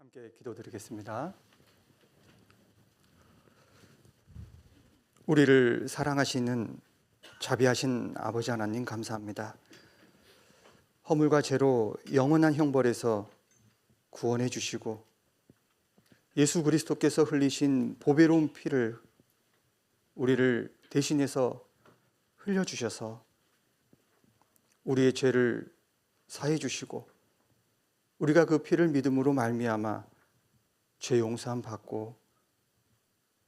함께 기도드리겠습니다. 우리를 사랑하시는 자비하신 아버지 하나님 감사합니다. 허물과 죄로 영원한 형벌에서 구원해 주시고 예수 그리스도께서 흘리신 보배로운 피를 우리를 대신해서 흘려주셔서 우리의 죄를 사해 주시고 우리가 그 피를 믿음으로 말미암아 죄 용서함 받고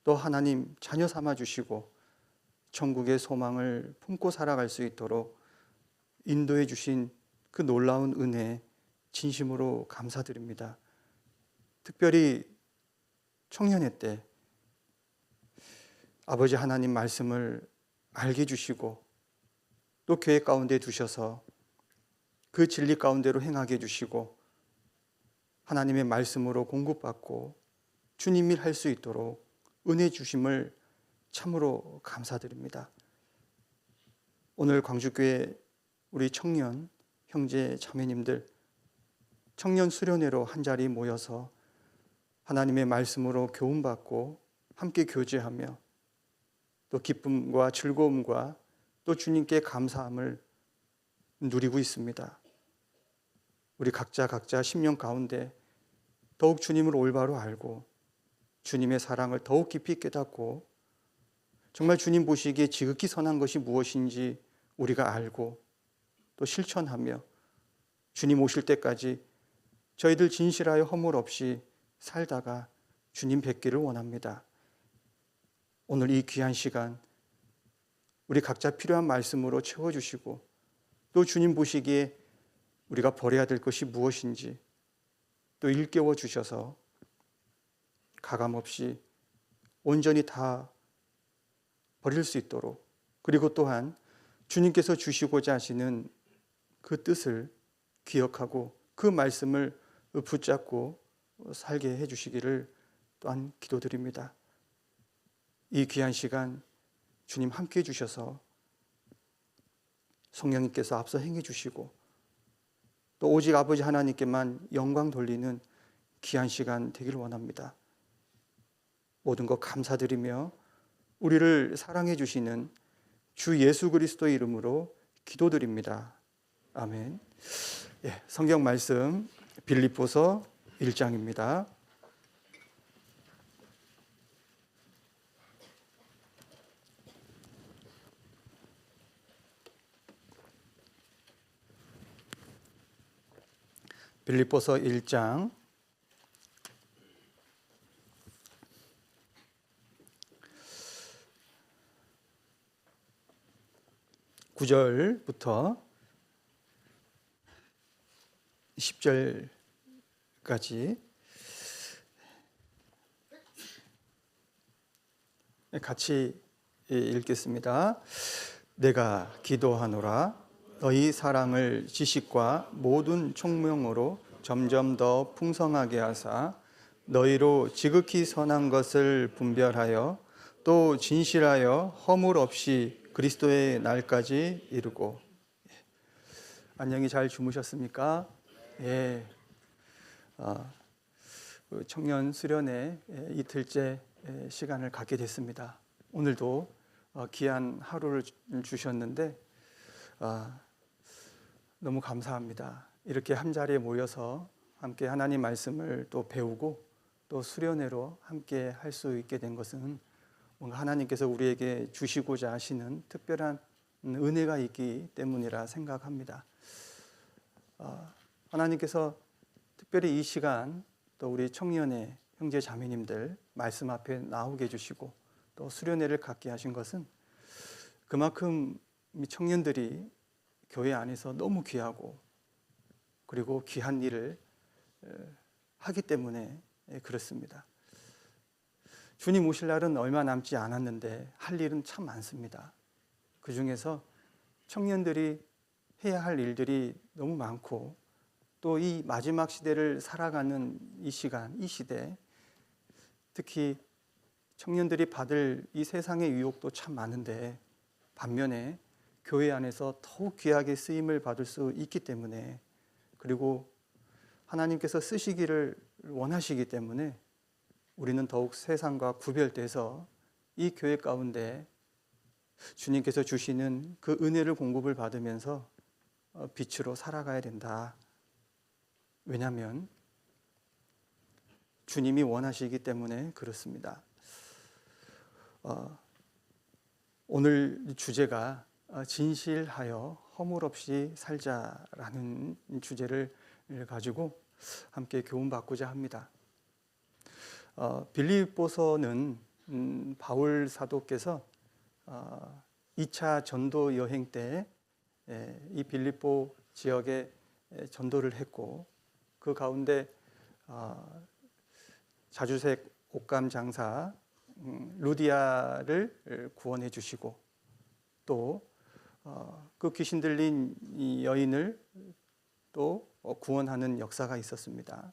또 하나님 자녀 삼아 주시고 천국의 소망을 품고 살아갈 수 있도록 인도해 주신 그 놀라운 은혜에 진심으로 감사드립니다. 특별히 청년회 때 아버지 하나님 말씀을 알게 해주시고 또 교회 가운데 두셔서 그 진리 가운데로 행하게 해주시고 하나님의 말씀으로 공급받고 주님 일 할 수 있도록 은혜 주심을 참으로 감사드립니다. 오늘 광주교회 우리 청년 형제 자매님들 청년 수련회로 한자리 모여서 하나님의 말씀으로 교훈받고 함께 교제하며 또 기쁨과 즐거움과 또 주님께 감사함을 누리고 있습니다. 우리 각자 심령 가운데 더욱 주님을 올바로 알고 주님의 사랑을 더욱 깊이 깨닫고 정말 주님 보시기에 지극히 선한 것이 무엇인지 우리가 알고 또 실천하며 주님 오실 때까지 저희들 진실하여 허물 없이 살다가 주님 뵙기를 원합니다. 오늘 이 귀한 시간 우리 각자 필요한 말씀으로 채워주시고 또 주님 보시기에 우리가 버려야 될 것이 무엇인지 또 일깨워 주셔서 가감없이 온전히 다 버릴 수 있도록 그리고 또한 주님께서 주시고자 하시는 그 뜻을 기억하고 그 말씀을 붙잡고 살게 해주시기를 또한 기도드립니다. 이 귀한 시간 주님 함께 해주셔서 성령님께서 앞서 행해 주시고 또 오직 아버지 하나님께만 영광 돌리는 귀한 시간 되기를 원합니다. 모든 것 감사드리며 우리를 사랑해 주시는 주 예수 그리스도의 이름으로 기도드립니다. 아멘. 성경 말씀 빌립보서 1장입니다. 빌립보서 1장 9절부터 10절까지 같이 읽겠습니다. 내가 기도하노라 너희 사랑을 지식과 모든 총명으로 점점 더 풍성하게 하사 너희로 지극히 선한 것을 분별하여 또 진실하여 허물 없이 그리스도의 날까지 이루고. 안녕히 잘 주무셨습니까? 청년 수련회 이틀째 시간을 갖게 됐습니다. 오늘도 귀한 하루를 주셨는데 너무 감사합니다. 이렇게 한자리에 모여서 함께 하나님 말씀을 또 배우고 또 수련회로 함께 할 수 있게 된 것은 뭔가 하나님께서 우리에게 주시고자 하시는 특별한 은혜가 있기 때문이라 생각합니다. 하나님께서 특별히 이 시간 또 우리 청년의 형제 자매님들 말씀 앞에 나오게 해주시고 또 수련회를 갖게 하신 것은 그만큼 청년들이 교회 안에서 너무 귀하고 그리고 귀한 일을 하기 때문에 그렇습니다. 주님 오실 날은 얼마 남지 않았는데 할 일은 참 많습니다. 그 중에서 청년들이 해야 할 일들이 너무 많고 또 이 마지막 시대를 살아가는 이 시간, 이 시대 특히 청년들이 받을 이 세상의 유혹도 참 많은데 반면에 교회 안에서 더욱 귀하게 쓰임을 받을 수 있기 때문에 그리고 하나님께서 쓰시기를 원하시기 때문에 우리는 더욱 세상과 구별돼서 이 교회 가운데 주님께서 주시는 그 은혜를 공급을 받으면서 빛으로 살아가야 된다. 왜냐하면 주님이 원하시기 때문에 그렇습니다. 오늘 주제가 진실하여 허물 없이 살자라는 주제를 가지고 함께 교훈받고자 합니다. 빌립보서는 바울 사도께서 2차 전도 여행 때 이 빌립보 지역에 전도를 했고 그 가운데 자주색 옷감 장사 루디아를 구원해 주시고 또 그 귀신 들린 이 여인을 또 구원하는 역사가 있었습니다.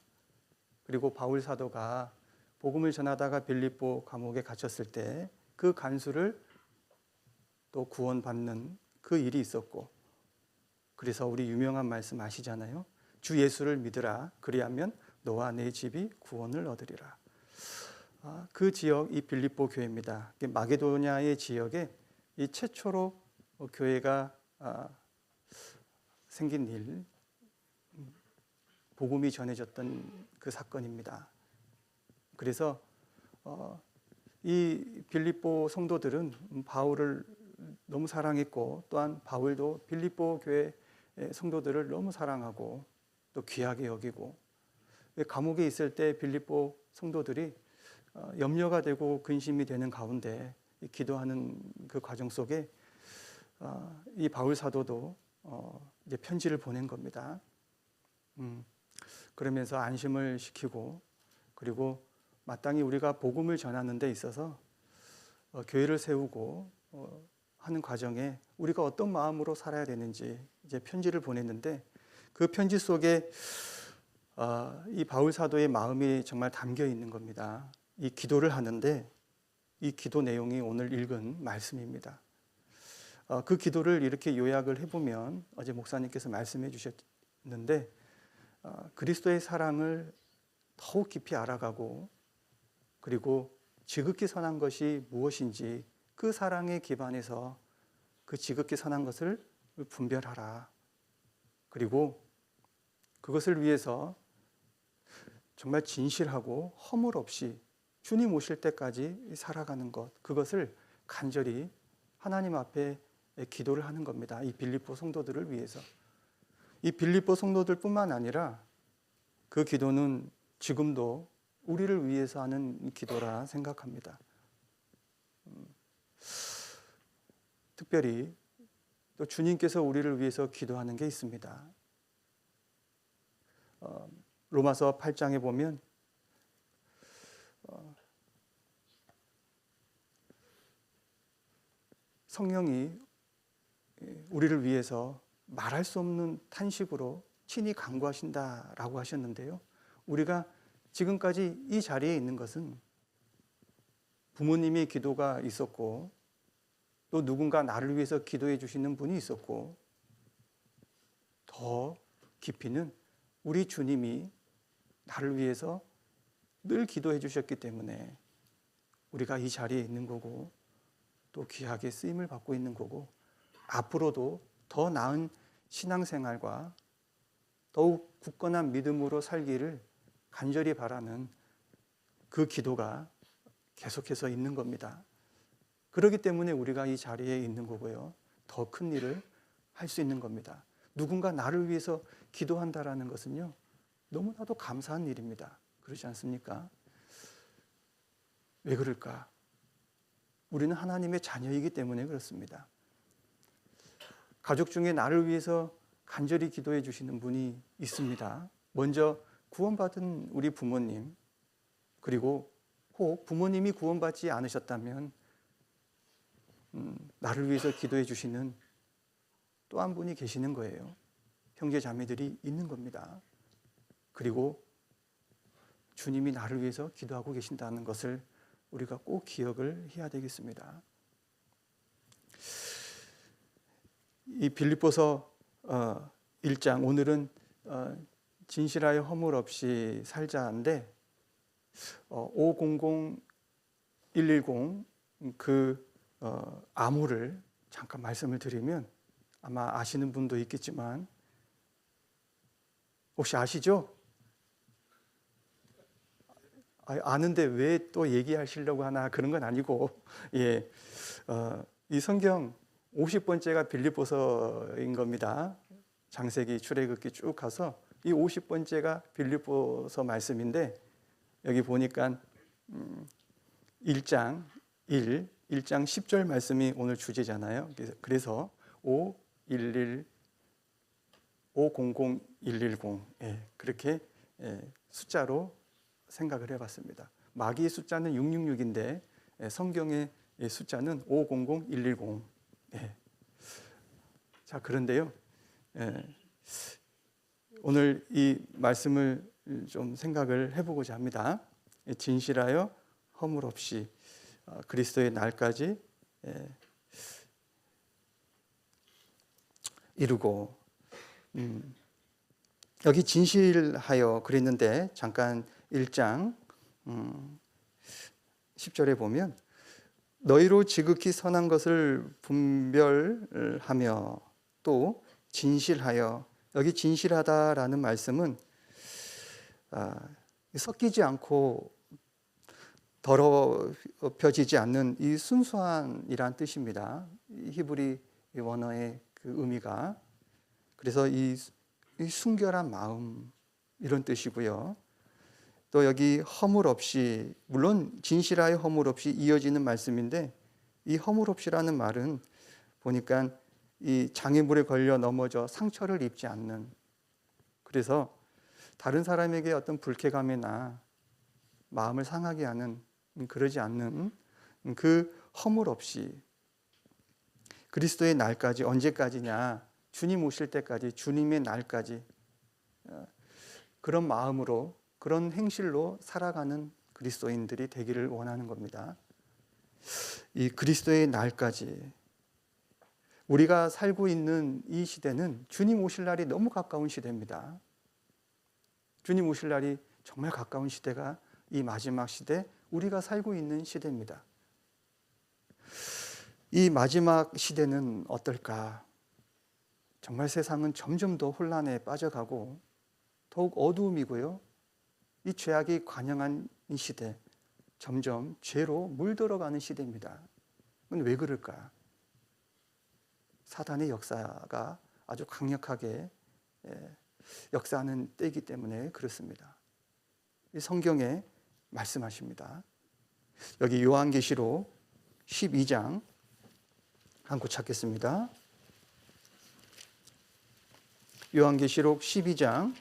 그리고 바울 사도가 복음을 전하다가 빌립보 감옥에 갇혔을 때 그 간수를 또 구원받는 그 일이 있었고, 그래서 우리 유명한 말씀 아시잖아요. 주 예수를 믿으라. 그리하면 너와 내 집이 구원을 얻으리라. 그 지역 이 빌립보 교회입니다. 마게도냐의 지역에 이 최초로 교회가 생긴 일, 복음이 전해졌던 그 사건입니다. 그래서 이 빌립보 성도들은 바울을 너무 사랑했고 또한 바울도 빌립보 교회 성도들을 너무 사랑하고 또 귀하게 여기고, 감옥에 있을 때 빌립보 성도들이 염려가 되고 근심이 되는 가운데 기도하는 그 과정 속에 이 바울 사도도 이제 편지를 보낸 겁니다. 그러면서 안심을 시키고, 그리고 마땅히 우리가 복음을 전하는 데 있어서 교회를 세우고 하는 과정에 우리가 어떤 마음으로 살아야 되는지 이제 편지를 보냈는데, 그 편지 속에 이 바울 사도의 마음이 정말 담겨 있는 겁니다. 이 기도를 하는데 이 기도 내용이 오늘 읽은 말씀입니다. 그 기도를 이렇게 요약을 해보면, 어제 목사님께서 말씀해 주셨는데 그리스도의 사랑을 더욱 깊이 알아가고, 그리고 지극히 선한 것이 무엇인지 그 사랑에 기반해서 그 지극히 선한 것을 분별하라. 그리고 그것을 위해서 정말 진실하고 허물 없이 주님 오실 때까지 살아가는 것, 그것을 간절히 하나님 앞에 기도를 하는 겁니다. 이 빌립보 성도들을 위해서. 이 빌립보 성도들뿐만 아니라 그 기도는 지금도 우리를 위해서 하는 기도라 생각합니다. 특별히 또 주님께서 우리를 위해서 기도하는 게 있습니다. 로마서 8장에 보면 성령이 우리를 위해서 말할 수 없는 탄식으로 친히 간구하신다라고 하셨는데요. 우리가 지금까지 이 자리에 있는 것은 부모님의 기도가 있었고, 또 누군가 나를 위해서 기도해 주시는 분이 있었고, 더 깊이는 우리 주님이 나를 위해서 늘 기도해 주셨기 때문에 우리가 이 자리에 있는 거고, 또 귀하게 쓰임을 받고 있는 거고, 앞으로도 더 나은 신앙생활과 더욱 굳건한 믿음으로 살기를 간절히 바라는 그 기도가 계속해서 있는 겁니다. 그렇기 때문에 우리가 이 자리에 있는 거고요. 더 큰 일을 할 수 있는 겁니다. 누군가 나를 위해서 기도한다라는 것은요, 너무나도 감사한 일입니다. 그렇지 않습니까? 왜 그럴까? 우리는 하나님의 자녀이기 때문에 그렇습니다. 가족 중에 나를 위해서 간절히 기도해 주시는 분이 있습니다. 먼저 구원받은 우리 부모님, 그리고 혹 부모님이 구원받지 않으셨다면 나를 위해서 기도해 주시는 또 한 분이 계시는 거예요. 형제 자매들이 있는 겁니다. 그리고 주님이 나를 위해서 기도하고 계신다는 것을 우리가 꼭 기억을 해야 되겠습니다. 이 빌립보서 1장, 오늘은 진실하여 허물 없이 살자인데 500110 그 암호를 잠깐 말씀을 드리면 아마 아시는 분도 있겠지만 혹시 아시죠? 아는데 왜 또 얘기하시려고 하나 그런 건 아니고 예, 이 성경 50번째가 빌립보서인 겁니다. 창세기 출애굽기 쭉 가서 이 50번째가 빌립보서 말씀인데 여기 보니까 1장 10절 말씀이 오늘 주제잖아요. 그래서 500110 예, 그렇게 숫자로 생각을 해봤습니다. 마귀의 숫자는 666인데 성경의 숫자는 500110. 예. 자, 그런데요. 오늘 이 말씀을 좀 생각을 해보고자 합니다. 진실하여 허물 없이 그리스도의 날까지 이루고 여기 진실하여 그랬는데 잠깐 1장 10절에 보면 너희로 지극히 선한 것을 분별하며 또 진실하여 여기 진실하다라는 말씀은 섞이지 않고 더럽혀지지 않는 이 순수한이란 뜻입니다. 히브리 원어의 그 의미가 그래서 이 순결한 마음 이런 뜻이고요. 또 여기 허물 없이 물론 진실하여 허물 없이 이어지는 말씀인데 이 허물 없이라는 말은 보니까 이 장애물에 걸려 넘어져 상처를 입지 않는 그래서 다른 사람에게 어떤 불쾌감이나 마음을 상하게 하는 그러지 않는 그 허물 없이 그리스도의 날까지 언제까지냐 주님 오실 때까지 주님의 날까지 그런 마음으로 그런 행실로 살아가는 그리스도인들이 되기를 원하는 겁니다. 이 그리스도의 날까지 우리가 살고 있는 이 시대는 주님 오실 날이 너무 가까운 시대입니다. 주님 오실 날이 정말 가까운 시대가 이 마지막 시대 우리가 살고 있는 시대입니다. 이 마지막 시대는 어떨까? 정말 세상은 점점 더 혼란에 빠져가고 더욱 어두움이고요. 이 죄악이 관영한 이 시대 점점 죄로 물들어가는 시대입니다. 그건 왜 그럴까? 사단의 역사가 아주 강력하게 역사하는 때이기 때문에 그렇습니다. 이 성경에 말씀하십니다. 여기 요한계시록 12장 한국 찾겠습니다. 요한계시록 12장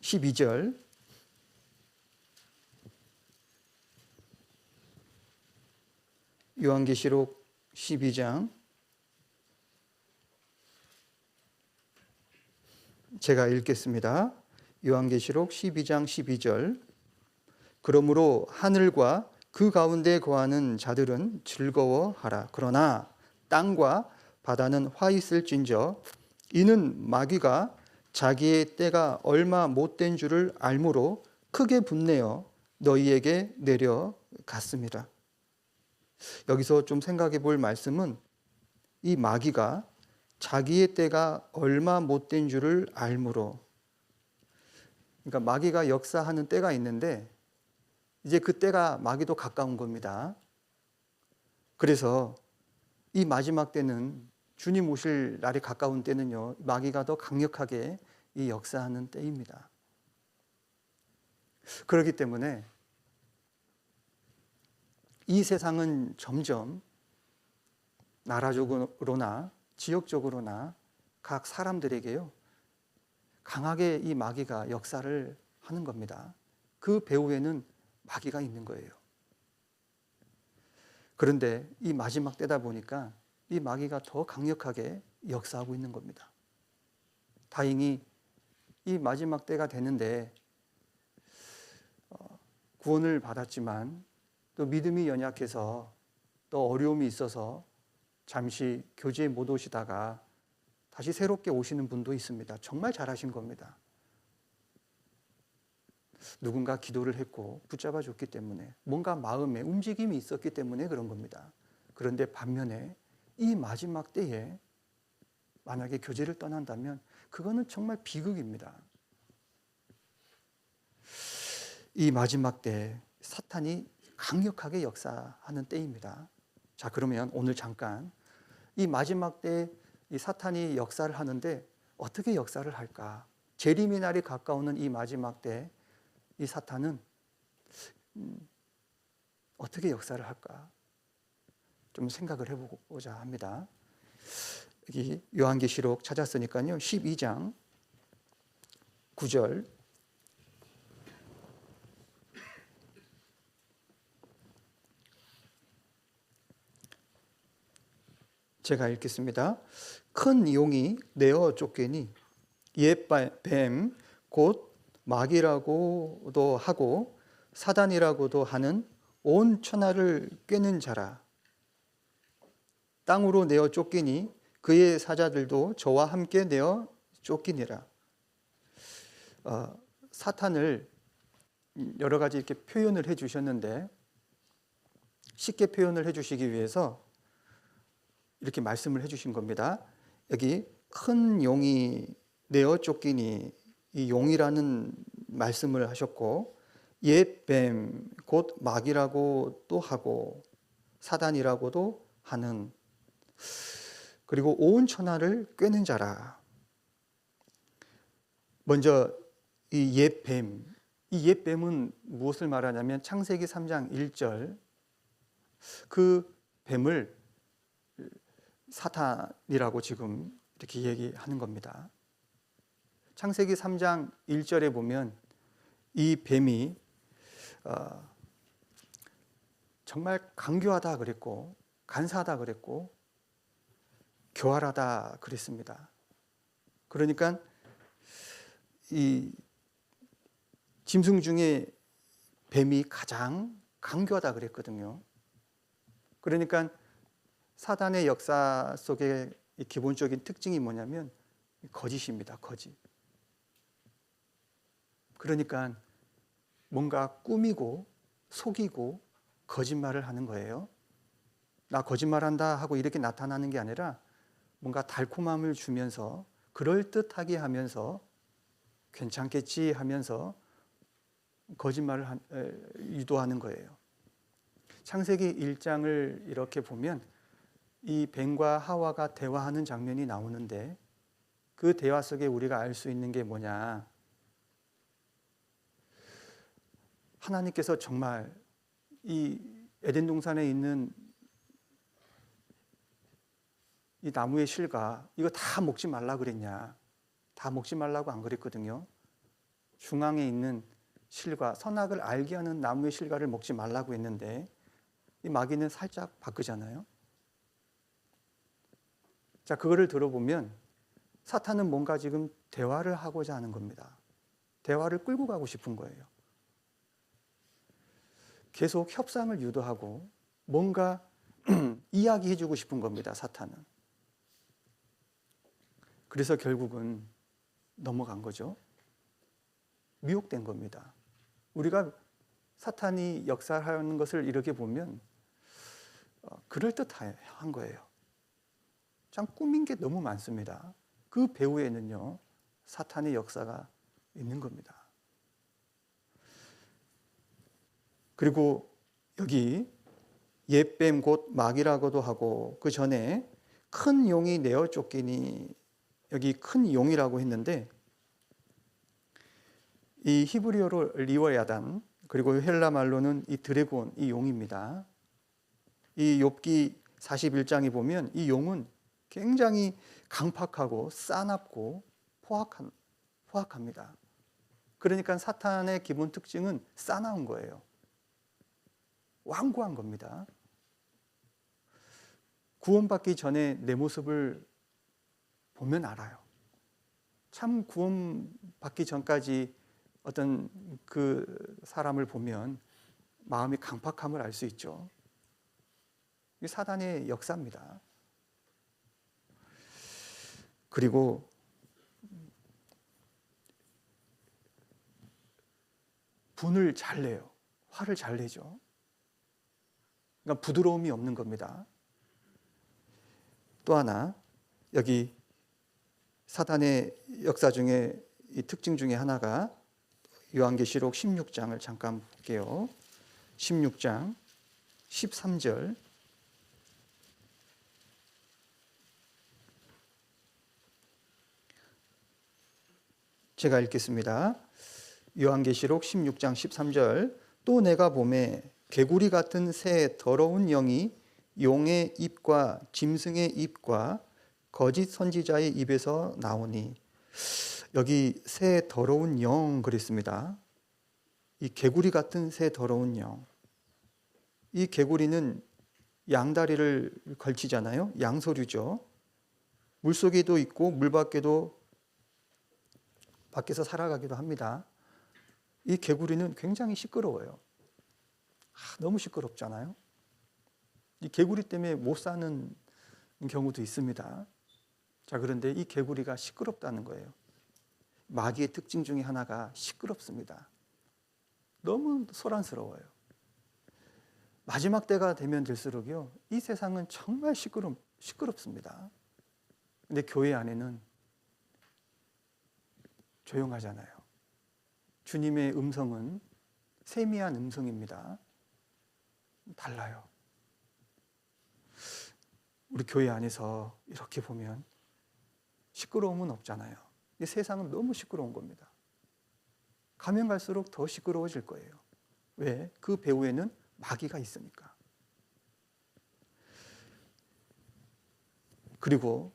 12절 요한계시록 12장 제가 읽겠습니다. 요한계시록 12장 12절 그러므로 하늘과 그 가운데 거하는 자들은 즐거워하라. 그러나 땅과 바다는 화 있을진저 이는 마귀가 자기의 때가 얼마 못된 줄을 알므로 크게 분내어 너희에게 내려갔습니다. 여기서 좀 생각해 볼 말씀은 이 마귀가 자기의 때가 얼마 못된 줄을 알므로 그러니까 마귀가 역사하는 때가 있는데 이제 그 때가 마귀도 가까운 겁니다. 그래서 이 마지막 때는 주님 오실 날이 가까운 때는요 마귀가 더 강력하게 이 역사하는 때입니다. 그렇기 때문에 이 세상은 점점 나라적으로나 지역적으로나 각 사람들에게요 강하게 이 마귀가 역사를 하는 겁니다. 그 배후에는 마귀가 있는 거예요. 그런데 이 마지막 때다 보니까 이 마귀가 더 강력하게 역사하고 있는 겁니다. 다행히 이 마지막 때가 되는데 구원을 받았지만 또 믿음이 연약해서 또 어려움이 있어서 잠시 교제에 못 오시다가 다시 새롭게 오시는 분도 있습니다. 정말 잘하신 겁니다. 누군가 기도를 했고 붙잡아 줬기 때문에 뭔가 마음에 움직임이 있었기 때문에 그런 겁니다. 그런데 반면에 이 마지막 때에 만약에 교제를 떠난다면 그거는 정말 비극입니다. 이 마지막 때 사탄이 강력하게 역사하는 때입니다. 자, 그러면 오늘 잠깐 이 마지막 때 이 사탄이 역사를 하는데 어떻게 역사를 할까? 재림의 날이 가까우는 이 마지막 때 이 사탄은 어떻게 역사를 할까? 좀 생각을 해보고자 합니다. 여기 요한계시록 찾았으니까요. 12장 9절 제가 읽겠습니다. 큰 용이 내어 쫓기니 옛 뱀 곧 마귀라고도 하고 사단이라고도 하는 온 천하를 꿰는 자라. 땅으로 내어 쫓기니 그의 사자들도 저와 함께 내어 쫓기니라. 사탄을 여러 가지 이렇게 표현을 해 주셨는데 쉽게 표현을 해 주시기 위해서 이렇게 말씀을 해 주신 겁니다. 여기 큰 용이 내어 쫓기니 이 용이라는 말씀을 하셨고 옛 뱀 곧 마귀라고 또 하고 사단이라고도 하는 그리고 온 천하를 꿰는 자라. 먼저 이 옛 뱀, 이 옛 뱀은 무엇을 말하냐면 창세기 3장 1절 그 뱀을 사탄이라고 지금 이렇게 얘기하는 겁니다. 창세기 3장 1절에 보면 이 뱀이 정말 강교하다 그랬고 간사하다 그랬고 교활하다 그랬습니다. 그러니까 이 짐승 중에 뱀이 가장 강교하다 그랬거든요. 그러니까 사단의 역사 속의 기본적인 특징이 뭐냐면 거짓입니다. 거짓. 그러니까 뭔가 꾸미고 속이고 거짓말을 하는 거예요. 나 거짓말한다 하고 이렇게 나타나는 게 아니라 뭔가 달콤함을 주면서 그럴듯하게 하면서 괜찮겠지 하면서 거짓말을 유도하는 거예요. 창세기 1장을 이렇게 보면 이 뱀과 하와가 대화하는 장면이 나오는데 그 대화 속에 우리가 알 수 있는 게 뭐냐? 하나님께서 정말 이 에덴 동산에 있는 이 나무의 실과 이거 다 먹지 말라 그랬냐? 다 먹지 말라고 안 그랬거든요. 중앙에 있는 실과 선악을 알게 하는 나무의 실과를 먹지 말라고 했는데 이 마귀는 살짝 바꾸잖아요. 자, 그거를 들어보면 사탄은 뭔가 지금 대화를 하고자 하는 겁니다. 대화를 끌고 가고 싶은 거예요. 계속 협상을 유도하고 뭔가 이야기해주고 싶은 겁니다. 사탄은. 그래서 결국은 넘어간 거죠. 미혹된 겁니다. 우리가 사탄이 역사하는 것을 이렇게 보면 그럴듯한 거예요. 참 꾸민 게 너무 많습니다. 그 배후에는요 사탄의 역사가 있는 겁니다. 그리고 여기 옛뱀 곧 마귀라고도 하고 그 전에 큰 용이 내어 쫓기니 여기 큰 용이라고 했는데 이 히브리어로 리워야단 그리고 헬라 말로는 이 드래곤 이 용입니다. 이 욥기 41장에 보면 이 용은 굉장히 강팍하고 싸납고 포악합니다. 그러니까 사탄의 기본 특징은 싸나운 거예요. 완고한 겁니다. 구원받기 전에 내 모습을 보면 알아요. 참 구원받기 전까지 어떤 그 사람을 보면 마음의 강팍함을 알 수 있죠. 이게 사단의 역사입니다. 그리고 분을 잘 내요. 화를 잘 내죠. 그러니까 부드러움이 없는 겁니다. 또 하나, 여기 사단의 역사 중에 이 특징 중에 하나가 요한계시록 16장을 잠깐 볼게요. 16장 13절. 제가 읽겠습니다. 요한계시록 16장 13절. 또 내가 보매 개구리 같은 새 더러운 영이 용의 입과 짐승의 입과 거짓 선지자의 입에서 나오니, 여기 새 더러운 영 그랬습니다. 이 개구리 같은 새 더러운 영. 이 개구리는 양다리를 걸치잖아요. 양서류죠. 물속에도 있고 물 밖에도 밖에서 살아가기도 합니다. 이 개구리는 굉장히 시끄러워요. 너무 시끄럽잖아요. 이 개구리 때문에 못 사는 경우도 있습니다. 자, 그런데 이 개구리가 시끄럽다는 거예요. 마귀의 특징 중에 하나가 시끄럽습니다. 너무 소란스러워요. 마지막 때가 되면 될수록요, 이 세상은 정말 시끄럽습니다. 근데 교회 안에는 조용하잖아요. 주님의 음성은 세미한 음성입니다. 달라요. 우리 교회 안에서 이렇게 보면 시끄러움은 없잖아요. 이 세상은 너무 시끄러운 겁니다. 가면 갈수록 더 시끄러워질 거예요. 왜? 그 배후에는 마귀가 있으니까. 그리고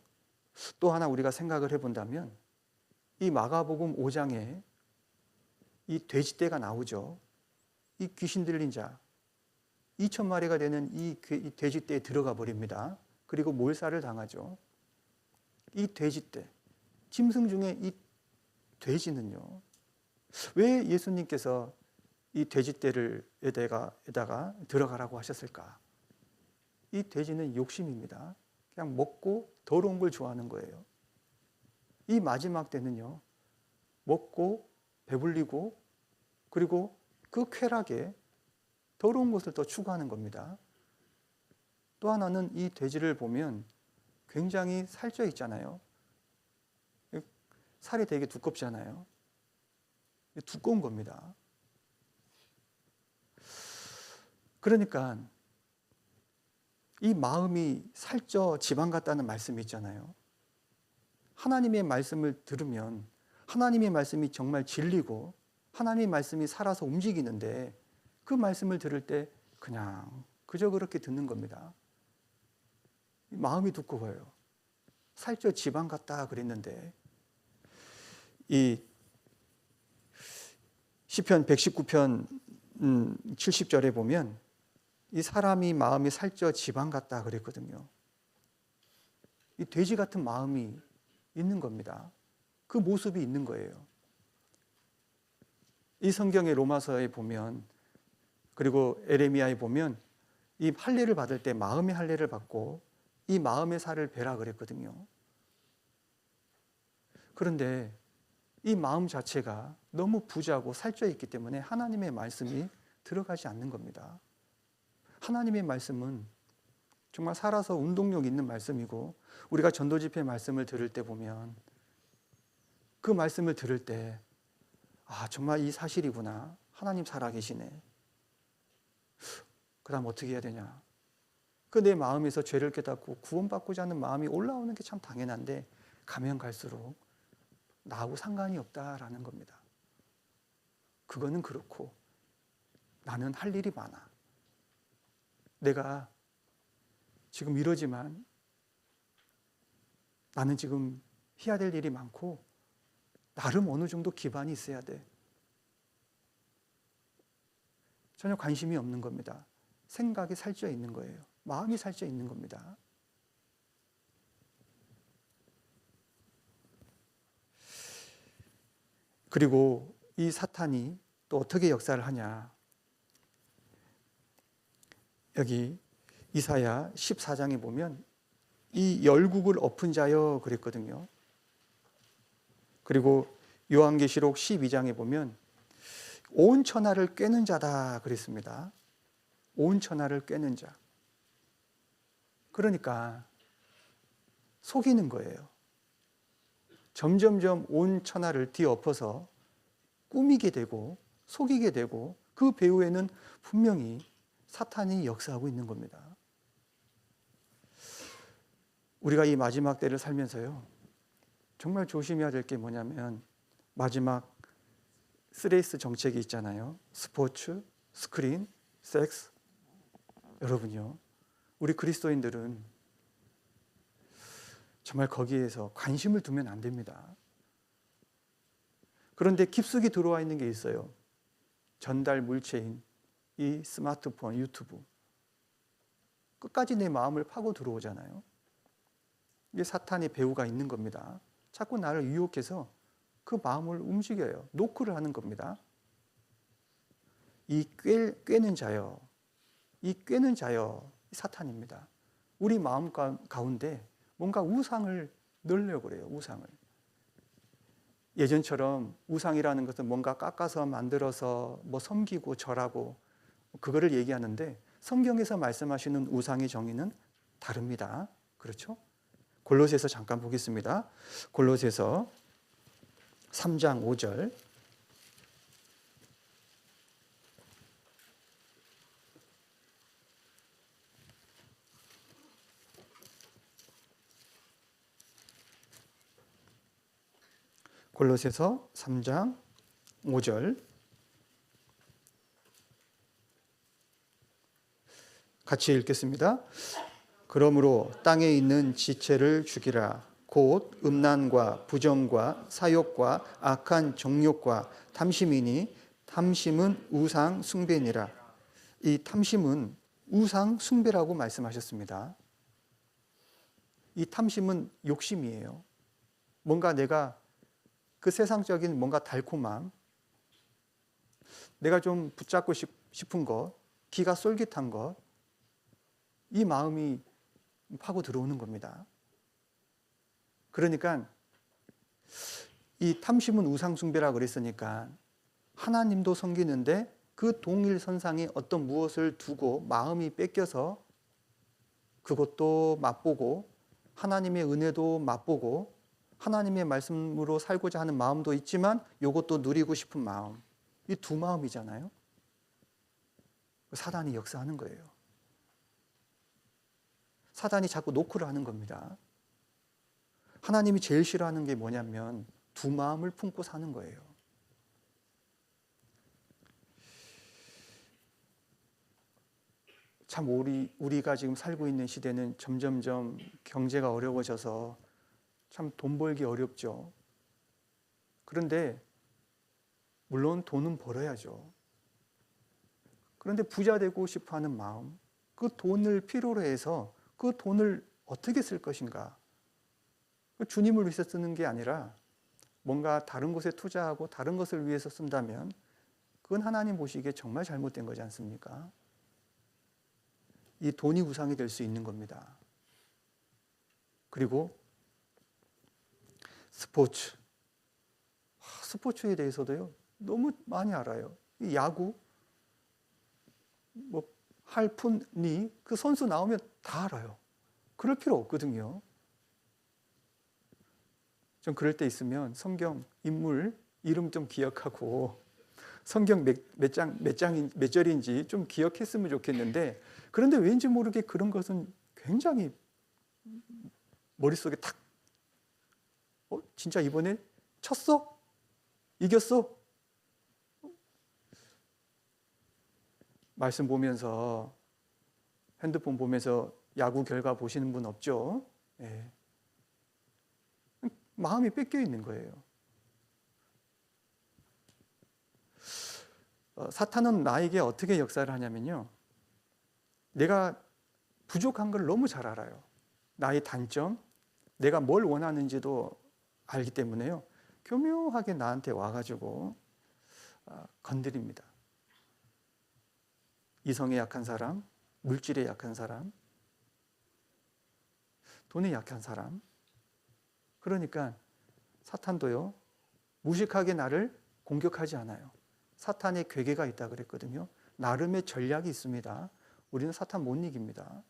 또 하나 우리가 생각을 해본다면, 이 마가복음 5장에 이 돼지떼가 나오죠. 이 귀신 들린 자 2,000마리가 되는 이 돼지떼에 들어가 버립니다. 그리고 몰살을 당하죠. 이 돼지떼, 짐승 중에 이 돼지는요, 왜 예수님께서 이 돼지떼에다가 들어가라고 하셨을까? 이 돼지는 욕심입니다. 그냥 먹고 더러운 걸 좋아하는 거예요. 이 마지막 때는요, 먹고 배불리고 그리고 그 쾌락에 더러운 것을 더 추구하는 겁니다. 또 하나는 이 돼지를 보면 굉장히 살쪄 있잖아요. 살이 되게 두껍잖아요. 두꺼운 겁니다. 그러니까 이 마음이 살쪄 지방 같다는 말씀이 있잖아요. 하나님의 말씀을 들으면 하나님의 말씀이 정말 진리고 하나님의 말씀이 살아서 움직이는데, 그 말씀을 들을 때 그냥 그저 그렇게 듣는 겁니다. 마음이 두꺼워요. 살쪄 지방 같다 그랬는데, 이 시편 119편 70절에 보면 이 사람이 마음이 살쪄 지방 같다 그랬거든요. 이 돼지 같은 마음이 있는 겁니다. 그 모습이 있는 거예요. 이 성경의 로마서에 보면, 그리고 에레미야에 보면 이 할례를 받을 때 마음의 할례를 받고 이 마음의 살을 베라 그랬거든요. 그런데 이 마음 자체가 너무 부자고 살쪄 있기 때문에 하나님의 말씀이 들어가지 않는 겁니다. 하나님의 말씀은 정말 살아서 운동력 있는 말씀이고, 우리가 전도 집회 말씀을 들을 때 보면 그 말씀을 들을 때 정말 이 사실이구나. 하나님 살아계시네. 그 다음 어떻게 해야 되냐. 그 내 마음에서 죄를 깨닫고 구원받고자 하는 마음이 올라오는 게 참 당연한데, 가면 갈수록 나하고 상관이 없다라는 겁니다. 그거는 그렇고 나는 할 일이 많아. 내가 지금 이러지만 나는 지금 해야 될 일이 많고 나름 어느 정도 기반이 있어야 돼. 전혀 관심이 없는 겁니다. 생각이 살쪄 있는 거예요. 마음이 살쪄 있는 겁니다. 그리고 이 사탄이 또 어떻게 역사를 하냐. 여기 이사야 14장에 보면 이 열국을 엎은 자여 그랬거든요. 그리고 요한계시록 12장에 보면 온 천하를 꿰는 자다 그랬습니다. 온 천하를 꿰는 자. 그러니까 속이는 거예요. 점점점 온 천하를 뒤엎어서 꾸미게 되고 속이게 되고 그 배후에는 분명히 사탄이 역사하고 있는 겁니다. 우리가 이 마지막 때를 살면서요, 정말 조심해야 될 게 뭐냐면 마지막 3S 정책이 있잖아요. 스포츠, 스크린, 섹스. 여러분요, 우리 그리스도인들은 정말 거기에서 관심을 두면 안 됩니다. 그런데 깊숙이 들어와 있는 게 있어요. 전달 물체인 이 스마트폰, 유튜브. 끝까지 내 마음을 파고 들어오잖아요. 이게 사탄의 배후가 있는 겁니다. 자꾸 나를 유혹해서 그 마음을 움직여요. 노크를 하는 겁니다. 이 꿰는 자요. 이 꿰는 자요. 사탄입니다. 우리 마음 가운데 뭔가 우상을 넣으려고 그래요. 우상을. 예전처럼 우상이라는 것은 뭔가 깎아서 만들어서 뭐 섬기고 절하고 그거를 얘기하는데 성경에서 말씀하시는 우상의 정의는 다릅니다. 그렇죠? 골로새서 잠깐 보겠습니다. 골로새서 3장 5절. 골로새서 3장 5절. 같이 읽겠습니다. 그러므로 땅에 있는 지체를 죽이라. 곧 음란과 부정과 사욕과 악한 정욕과 탐심이니 탐심은 우상 숭배니라. 이 탐심은 우상 숭배라고 말씀하셨습니다. 이 탐심은 욕심이에요. 뭔가 내가 그 세상적인 뭔가 달콤함, 내가 좀 붙잡고 싶은 것, 기가 쏠깃한 것, 이 마음이 파고 들어오는 겁니다. 그러니까 이 탐심은 우상숭배라고 그랬으니까 하나님도 섬기는데 그 동일선상에 어떤 무엇을 두고 마음이 뺏겨서 그것도 맛보고 하나님의 은혜도 맛보고 하나님의 말씀으로 살고자 하는 마음도 있지만 이것도 누리고 싶은 마음, 이 두 마음이잖아요. 사단이 역사하는 거예요. 사단이 자꾸 노크를 하는 겁니다. 하나님이 제일 싫어하는 게 뭐냐면 두 마음을 품고 사는 거예요. 참 우리가 지금 살고 있는 시대는 점점점 경제가 어려워져서 참 돈 벌기 어렵죠. 그런데 물론 돈은 벌어야죠. 그런데 부자 되고 싶어하는 마음, 그 돈을 필요로 해서 그 돈을 어떻게 쓸 것인가? 주님을 위해서 쓰는 게 아니라 뭔가 다른 곳에 투자하고 다른 것을 위해서 쓴다면 그건 하나님 보시기에 정말 잘못된 거지 않습니까? 이 돈이 우상이 될 수 있는 겁니다. 그리고 스포츠에 대해서도요, 너무 많이 알아요. 이 야구, 뭐 할푼니 그 선수 나오면 다 알아요. 그럴 필요 없거든요. 좀 그럴 때 있으면 성경 인물 이름 좀 기억하고 성경 몇 절인지 좀 기억했으면 좋겠는데, 그런데 왠지 모르게 그런 것은 굉장히 머릿속에 탁, 진짜 이번에 쳤어? 이겼어? 말씀 보면서, 핸드폰 보면서 야구 결과 보시는 분 없죠? 네. 마음이 뺏겨 있는 거예요. 사탄은 나에게 어떻게 역사를 하냐면요, 내가 부족한 걸 너무 잘 알아요. 나의 단점, 내가 뭘 원하는지도 알기 때문에요, 교묘하게 나한테 와가지고 건드립니다. 이성에 약한 사람, 물질에 약한 사람, 돈에 약한 사람. 그러니까 사탄도요, 무식하게 나를 공격하지 않아요. 사탄의 괴계가 있다 그랬거든요. 나름의 전략이 있습니다. 우리는 사탄 못 이깁니다.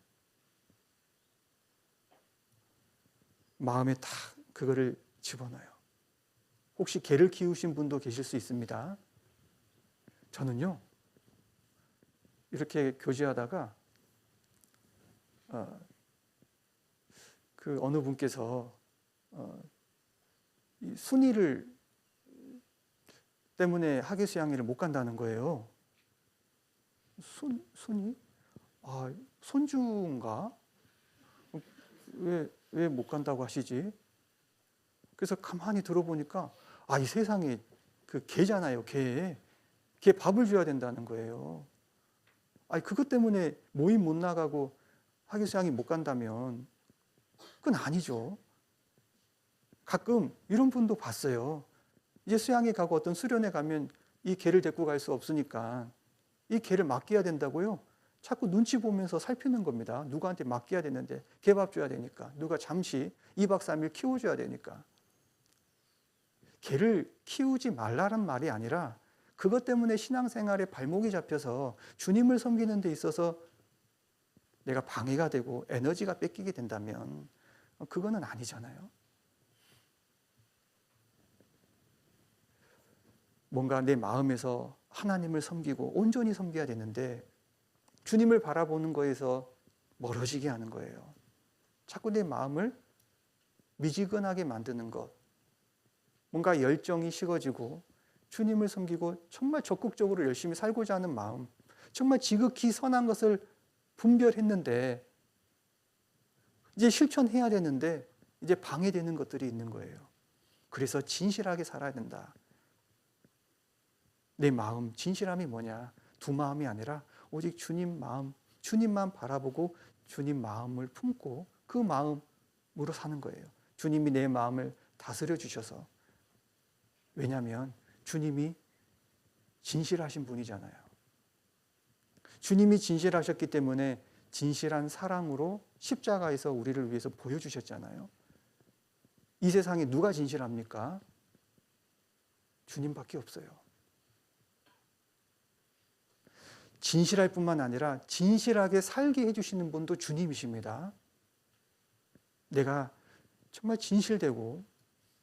마음에 다 그거를 집어넣어요. 혹시 개를 키우신 분도 계실 수 있습니다. 저는요, 이렇게 교제하다가 그 어느 분께서 이 순위를 때문에 학예수양회를 못 간다는 거예요. 순위? 아, 손주인가? 왜 못 간다고 하시지? 그래서 가만히 들어보니까 이 세상에 그 개잖아요, 개. 개 밥을 줘야 된다는 거예요. 그것 때문에 모임 못 나가고 학예수양회 못 간다면 그건 아니죠. 가끔 이런 분도 봤어요. 이제 수양회 가고 어떤 수련회 가면 이 개를 데리고 갈 수 없으니까 이 개를 맡겨야 된다고요. 자꾸 눈치 보면서 살피는 겁니다. 누구한테 맡겨야 되는데 개밥 줘야 되니까, 누가 잠시 2박 3일 키워줘야 되니까. 개를 키우지 말라는 말이 아니라 그것 때문에 신앙생활에 발목이 잡혀서 주님을 섬기는 데 있어서 내가 방해가 되고 에너지가 뺏기게 된다면 그거는 아니잖아요. 뭔가 내 마음에서 하나님을 섬기고 온전히 섬겨야 되는데 주님을 바라보는 거에서 멀어지게 하는 거예요. 자꾸 내 마음을 미지근하게 만드는 것. 뭔가 열정이 식어지고 주님을 섬기고 정말 적극적으로 열심히 살고자 하는 마음, 정말 지극히 선한 것을 분별했는데 이제 실천해야 되는데 이제 방해되는 것들이 있는 거예요. 그래서 진실하게 살아야 된다. 내 마음, 진실함이 뭐냐? 두 마음이 아니라 오직 주님 마음, 주님만 바라보고 주님 마음을 품고 그 마음으로 사는 거예요. 주님이 내 마음을 다스려 주셔서. 왜냐하면 주님이 진실하신 분이잖아요. 주님이 진실하셨기 때문에 진실한 사랑으로 십자가에서 우리를 위해서 보여주셨잖아요. 이 세상에 누가 진실합니까? 주님밖에 없어요. 진실할 뿐만 아니라 진실하게 살게 해주시는 분도 주님이십니다. 내가 정말 진실되고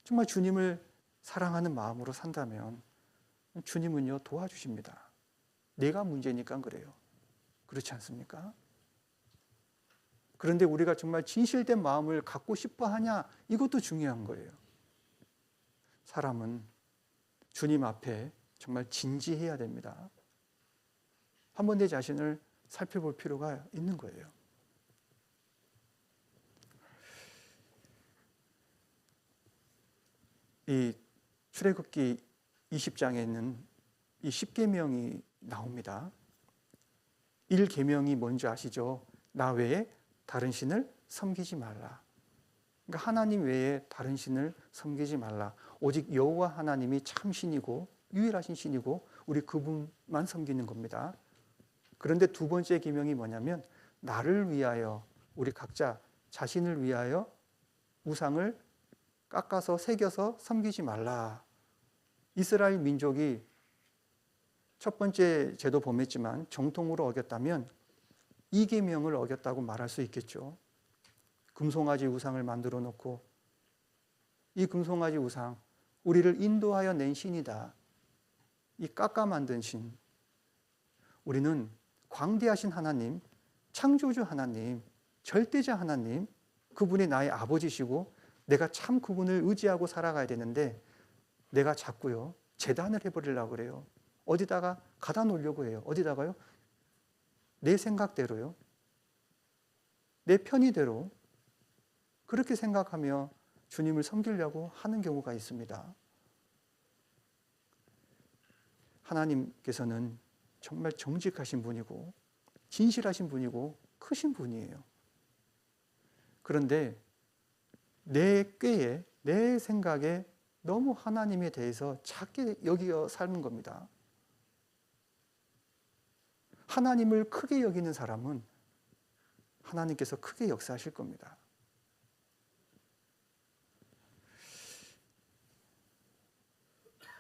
정말 주님을 사랑하는 마음으로 산다면 주님은요 도와주십니다. 내가 문제니까 그래요. 그렇지 않습니까? 그런데 우리가 정말 진실된 마음을 갖고 싶어 하냐, 이것도 중요한 거예요. 사람은 주님 앞에 정말 진지해야 됩니다. 한번 내 자신을 살펴볼 필요가 있는 거예요. 이 출애굽기 20장에는 이 10계명이 나옵니다. 1계명이 뭔지 아시죠? 나 외에 다른 신을 섬기지 말라. 그러니까 하나님 외에 다른 신을 섬기지 말라. 오직 여호와 하나님이 참 신이고 유일하신 신이고 우리 그분만 섬기는 겁니다. 그런데 두 번째 계명이 뭐냐면 나를 위하여, 우리 각자 자신을 위하여 우상을 깎아서 새겨서 섬기지 말라. 이스라엘 민족이 첫 번째 제도 범했지만 정통으로 어겼다면 이 계명을 어겼다고 말할 수 있겠죠. 금송아지 우상을 만들어 놓고 이 금송아지 우상, 우리를 인도하여 낸 신이다. 이 깎아 만든 신. 우리는 광대하신 하나님, 창조주 하나님, 절대자 하나님, 그분이 나의 아버지시고 내가 참 그분을 의지하고 살아가야 되는데 내가 자꾸요 재단을 해버리려고 그래요. 어디다가 가다 놓으려고 해요. 어디다가요? 내 생각대로요. 내 편의대로 그렇게 생각하며 주님을 섬기려고 하는 경우가 있습니다. 하나님께서는 정말 정직하신 분이고 진실하신 분이고 크신 분이에요. 그런데 내 꾀에, 내 생각에 너무 하나님에 대해서 작게 여기어 사는 겁니다. 하나님을 크게 여기는 사람은 하나님께서 크게 역사하실 겁니다.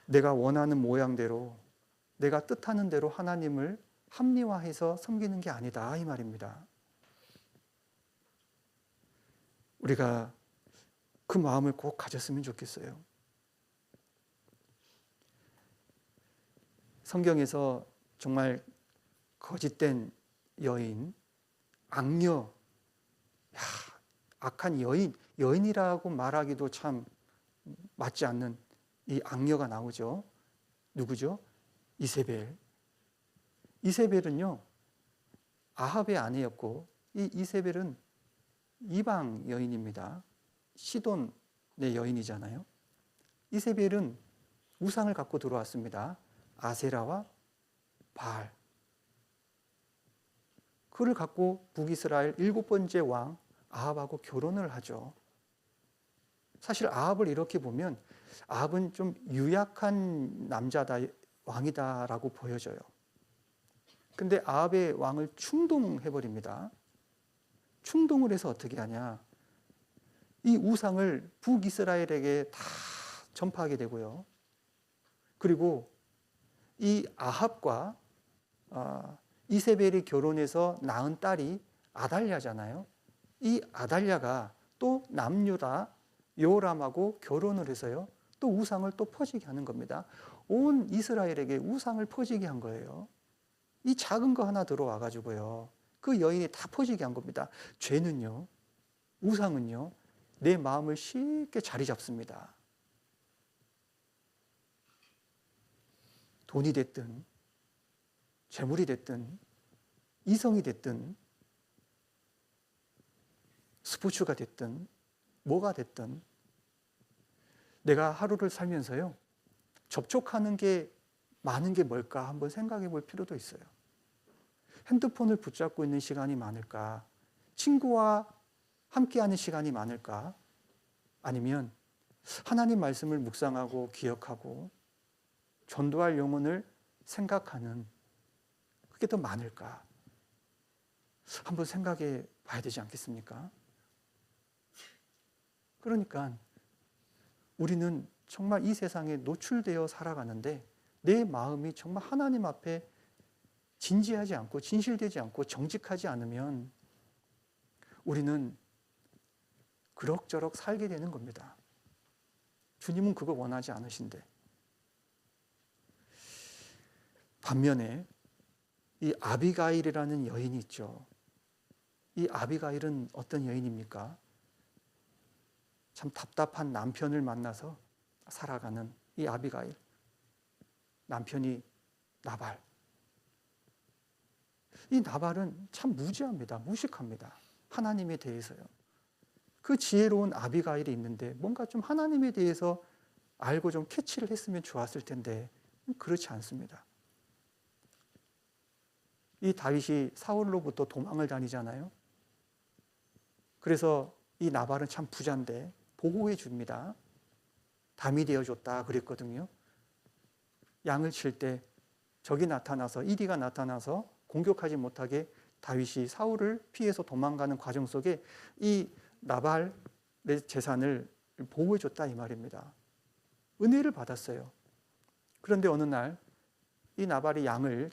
내가 원하는 모양대로, 내가 뜻하는 대로 하나님을 합리화해서 섬기는 게 아니다 이 말입니다. 우리가 그 마음을 꼭 가졌으면 좋겠어요. 성경에서 정말 거짓된 여인, 악녀, 악한 여인이라고 말하기도 참 맞지 않는 이 악녀가 나오죠. 누구죠? 이세벨. 이세벨은요, 아합의 아내였고, 이 이세벨은 이방 여인입니다. 시돈의 여인이잖아요. 이세벨은 우상을 갖고 들어왔습니다. 아세라와 바알. 그를 갖고 북이스라엘 7번째 왕 아합하고 결혼을 하죠. 사실 아합을 이렇게 보면 아합은 좀 유약한 남자다, 왕이다라고 보여져요. 근데 아합의 왕을 충동해버립니다. 충동을 해서 어떻게 하냐. 이 우상을 북이스라엘에게 다 전파하게 되고요. 그리고 이 아합과 이세벨이 결혼해서 낳은 딸이 아달랴잖아요. 이 아달랴가 또 남유다 요람하고 결혼을 해서요. 또 우상을 또 퍼지게 하는 겁니다. 온 이스라엘에게 우상을 퍼지게 한 거예요. 이 작은 거 하나 들어와 가지고요. 그 여인이 다 퍼지게 한 겁니다. 죄는요, 우상은요, 내 마음을 쉽게 자리 잡습니다. 돈이 됐든, 재물이 됐든, 이성이 됐든, 스포츠가 됐든, 뭐가 됐든, 내가 하루를 살면서요, 접촉하는 게 많은 게 뭘까 한번 생각해 볼 필요도 있어요. 핸드폰을 붙잡고 있는 시간이 많을까? 친구와 함께하는 시간이 많을까? 아니면 하나님 말씀을 묵상하고 기억하고 전도할 영혼을 생각하는 그게 더 많을까? 한번 생각해 봐야 되지 않겠습니까? 그러니까 우리는 정말 이 세상에 노출되어 살아가는데 내 마음이 정말 하나님 앞에 진지하지 않고 진실되지 않고 정직하지 않으면 우리는 그럭저럭 살게 되는 겁니다. 주님은 그거 원하지 않으신데. 반면에 이 아비가일이라는 여인이 있죠. 이 아비가일은 어떤 여인입니까? 참 답답한 남편을 만나서 살아가는 이 아비가일. 남편이 나발. 이 나발은 참 무지합니다. 무식합니다. 하나님에 대해서요. 그 지혜로운 아비가일이 있는데 뭔가 좀 하나님에 대해서 알고 좀 캐치를 했으면 좋았을 텐데 그렇지 않습니다. 이 다윗이 사울로부터 도망을 다니잖아요. 그래서 이 나발은 참 부자인데 보호해 줍니다. 담이 되어줬다 그랬거든요. 양을 칠 때 적이 나타나서 이리가 나타나서 공격하지 못하게 다윗이 사울을 피해서 도망가는 과정 속에 이 나발의 재산을 보호해 줬다 이 말입니다. 은혜를 받았어요. 그런데 어느 날 이 나발이 양을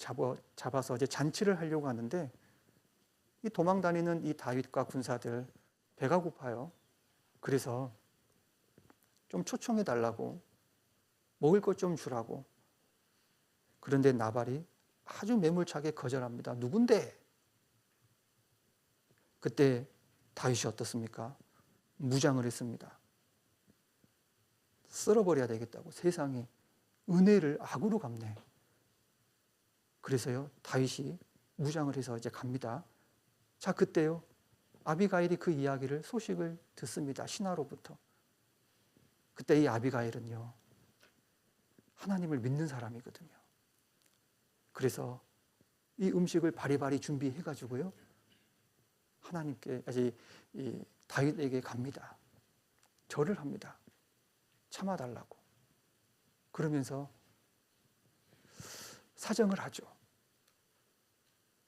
잡아서 이제 잔치를 하려고 하는데 이 도망다니는 이 다윗과 군사들 배가 고파요. 그래서 좀 초청해 달라고 먹을 것 좀 주라고. 그런데 나발이 아주 매몰차게 거절합니다. 누군데? 그때 다윗이 어떻습니까? 무장을 했습니다. 쓸어버려야 되겠다고. 세상에 은혜를 악으로 갚네. 그래서요 다윗이 무장을 해서 이제 갑니다. 자 그때요 아비가일이 그 이야기를 소식을 듣습니다. 신하로부터. 그때 이 아비가일은요 하나님을 믿는 사람이거든요. 그래서 이 음식을 바리바리 준비해 가지고요 하나님께 이 다윗에게 갑니다. 절을 합니다. 참아달라고. 그러면서 사정을 하죠.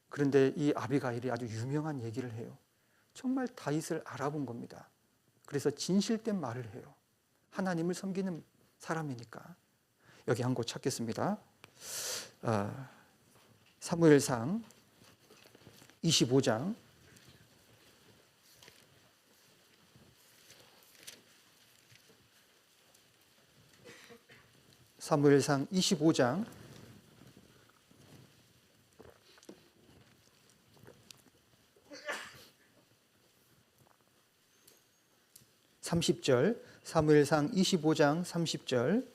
그런데 이 아비가일이 아주 유명한 얘기를 해요. 정말 다윗을 알아본 겁니다. 그래서 진실된 말을 해요. 하나님을 섬기는 사람이니까. 여기 한 곳 찾겠습니다. 사무엘상 25장 25장 30절, 사무엘상 25장 30절,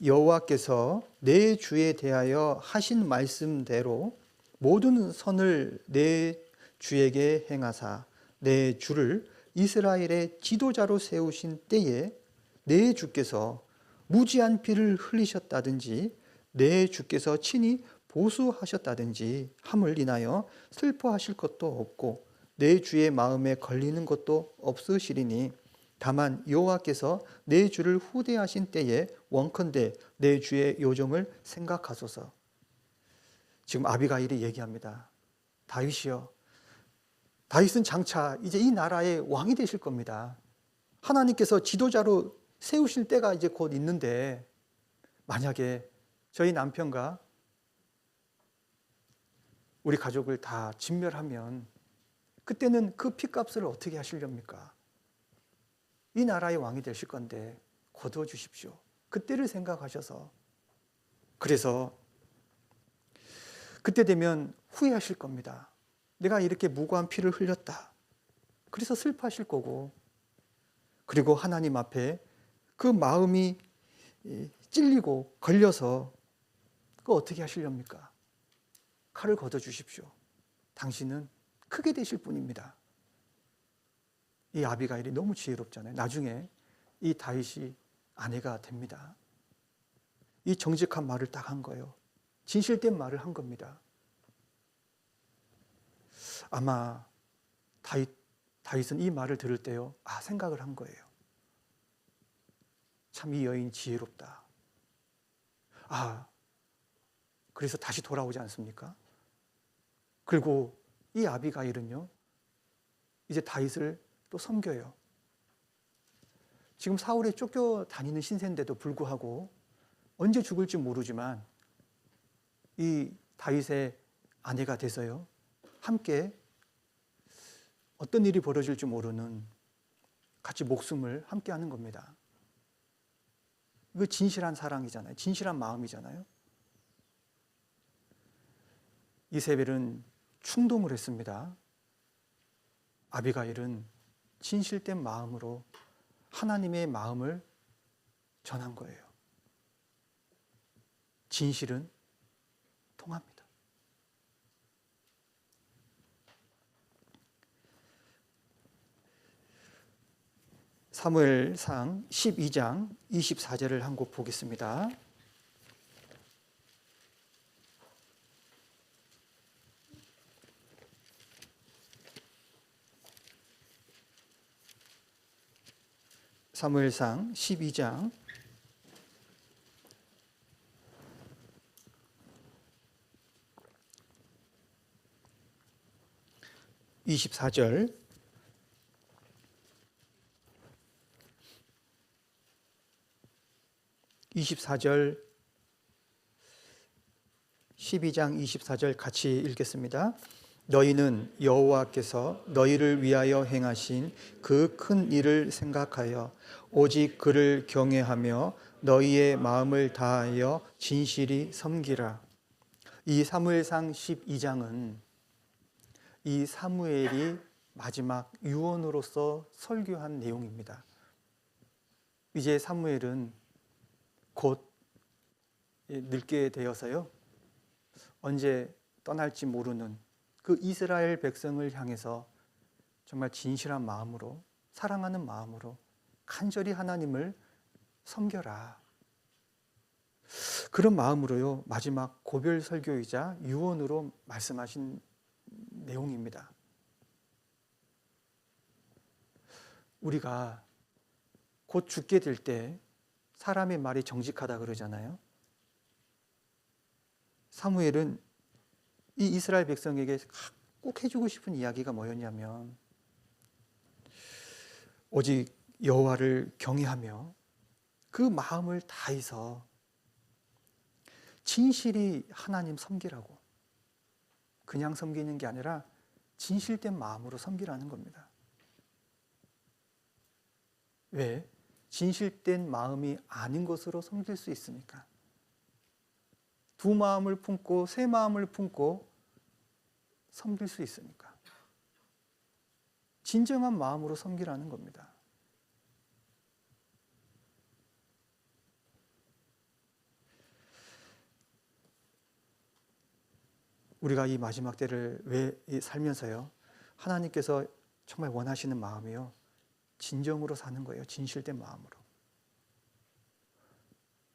여호와께서 내 주에 대하여 하신 말씀대로 모든 선을 내 주에게 행하사 내 주를 이스라엘의 지도자로 세우신 때에 내 주께서 무지한 피를 흘리셨다든지 내 주께서 친히 보수하셨다든지 함을 인하여 슬퍼하실 것도 없고 내 주의 마음에 걸리는 것도 없으시리니 다만 여호와께서 내 주를 후대하신 때에 원컨대 내 주의 요정을 생각하소서. 지금 아비가일이 얘기합니다. 다윗이여, 다윗은 장차 이제 이 나라의 왕이 되실 겁니다. 하나님께서 지도자로 세우실 때가 이제 곧 있는데 만약에 저희 남편과 우리 가족을 다 진멸하면 그때는 그 피값을 어떻게 하시렵니까? 이 나라의 왕이 되실 건데 거두어 주십시오. 그때를 생각하셔서. 그래서 그때 되면 후회하실 겁니다. 내가 이렇게 무고한 피를 흘렸다. 그래서 슬퍼하실 거고, 그리고 하나님 앞에 그 마음이 찔리고 걸려서 그거 어떻게 하시렵니까? 칼을 걷어 주십시오. 당신은 크게 되실 분입니다. 이 아비가일이 너무 지혜롭잖아요. 나중에 이 다윗이 아내가 됩니다. 이 정직한 말을 딱 한 거예요. 진실된 말을 한 겁니다. 아마 다윗은 이 말을 들을 때요, 생각을 한 거예요. 참 이 여인 지혜롭다. 그래서 다시 돌아오지 않습니까? 그리고 이 아비가일은요, 이제 다윗을 또 섬겨요. 지금 사울에 쫓겨다니는 신세인데도 불구하고 언제 죽을지 모르지만 이 다윗의 아내가 돼서요, 함께 어떤 일이 벌어질지 모르는 같이 목숨을 함께 하는 겁니다. 이거 진실한 사랑이잖아요. 진실한 마음이잖아요. 이세벨은 충동을 했습니다. 아비가일은 진실된 마음으로 하나님의 마음을 전한 거예요. 진실은 통합니다. 사무엘상 12장 24절을 한 곳 보겠습니다. 사무엘상 12장 24절 12장 24절 같이 읽겠습니다. 너희는 여호와께서 너희를 위하여 행하신 그 큰 일을 생각하여 오직 그를 경외하며 너희의 마음을 다하여 진실이 섬기라. 이 사무엘상 12장은 이 사무엘이 마지막 유언으로서 설교한 내용입니다. 이제 사무엘은 곧 늙게 되어서요, 언제 떠날지 모르는 그 이스라엘 백성을 향해서 정말 진실한 마음으로, 사랑하는 마음으로 간절히 하나님을 섬겨라. 그런 마음으로요, 마지막 고별 설교이자 유언으로 말씀하신 내용입니다. 우리가 곧 죽게 될 때 사람의 말이 정직하다 그러잖아요. 사무엘은 이 이스라엘 백성에게 꼭 해주고 싶은 이야기가 뭐였냐면, 오직 여호와를 경외하며 그 마음을 다해서 진실이 하나님 섬기라고. 그냥 섬기는 게 아니라 진실된 마음으로 섬기라는 겁니다. 왜? 진실된 마음이 아닌 것으로 섬길 수 있으니까. 두 마음을 품고 세 마음을 품고 섬길 수 있으니까. 진정한 마음으로 섬기라는 겁니다. 우리가 이 마지막 때를 왜 살면서요, 하나님께서 정말 원하시는 마음이요, 진정으로 사는 거예요. 진실된 마음으로.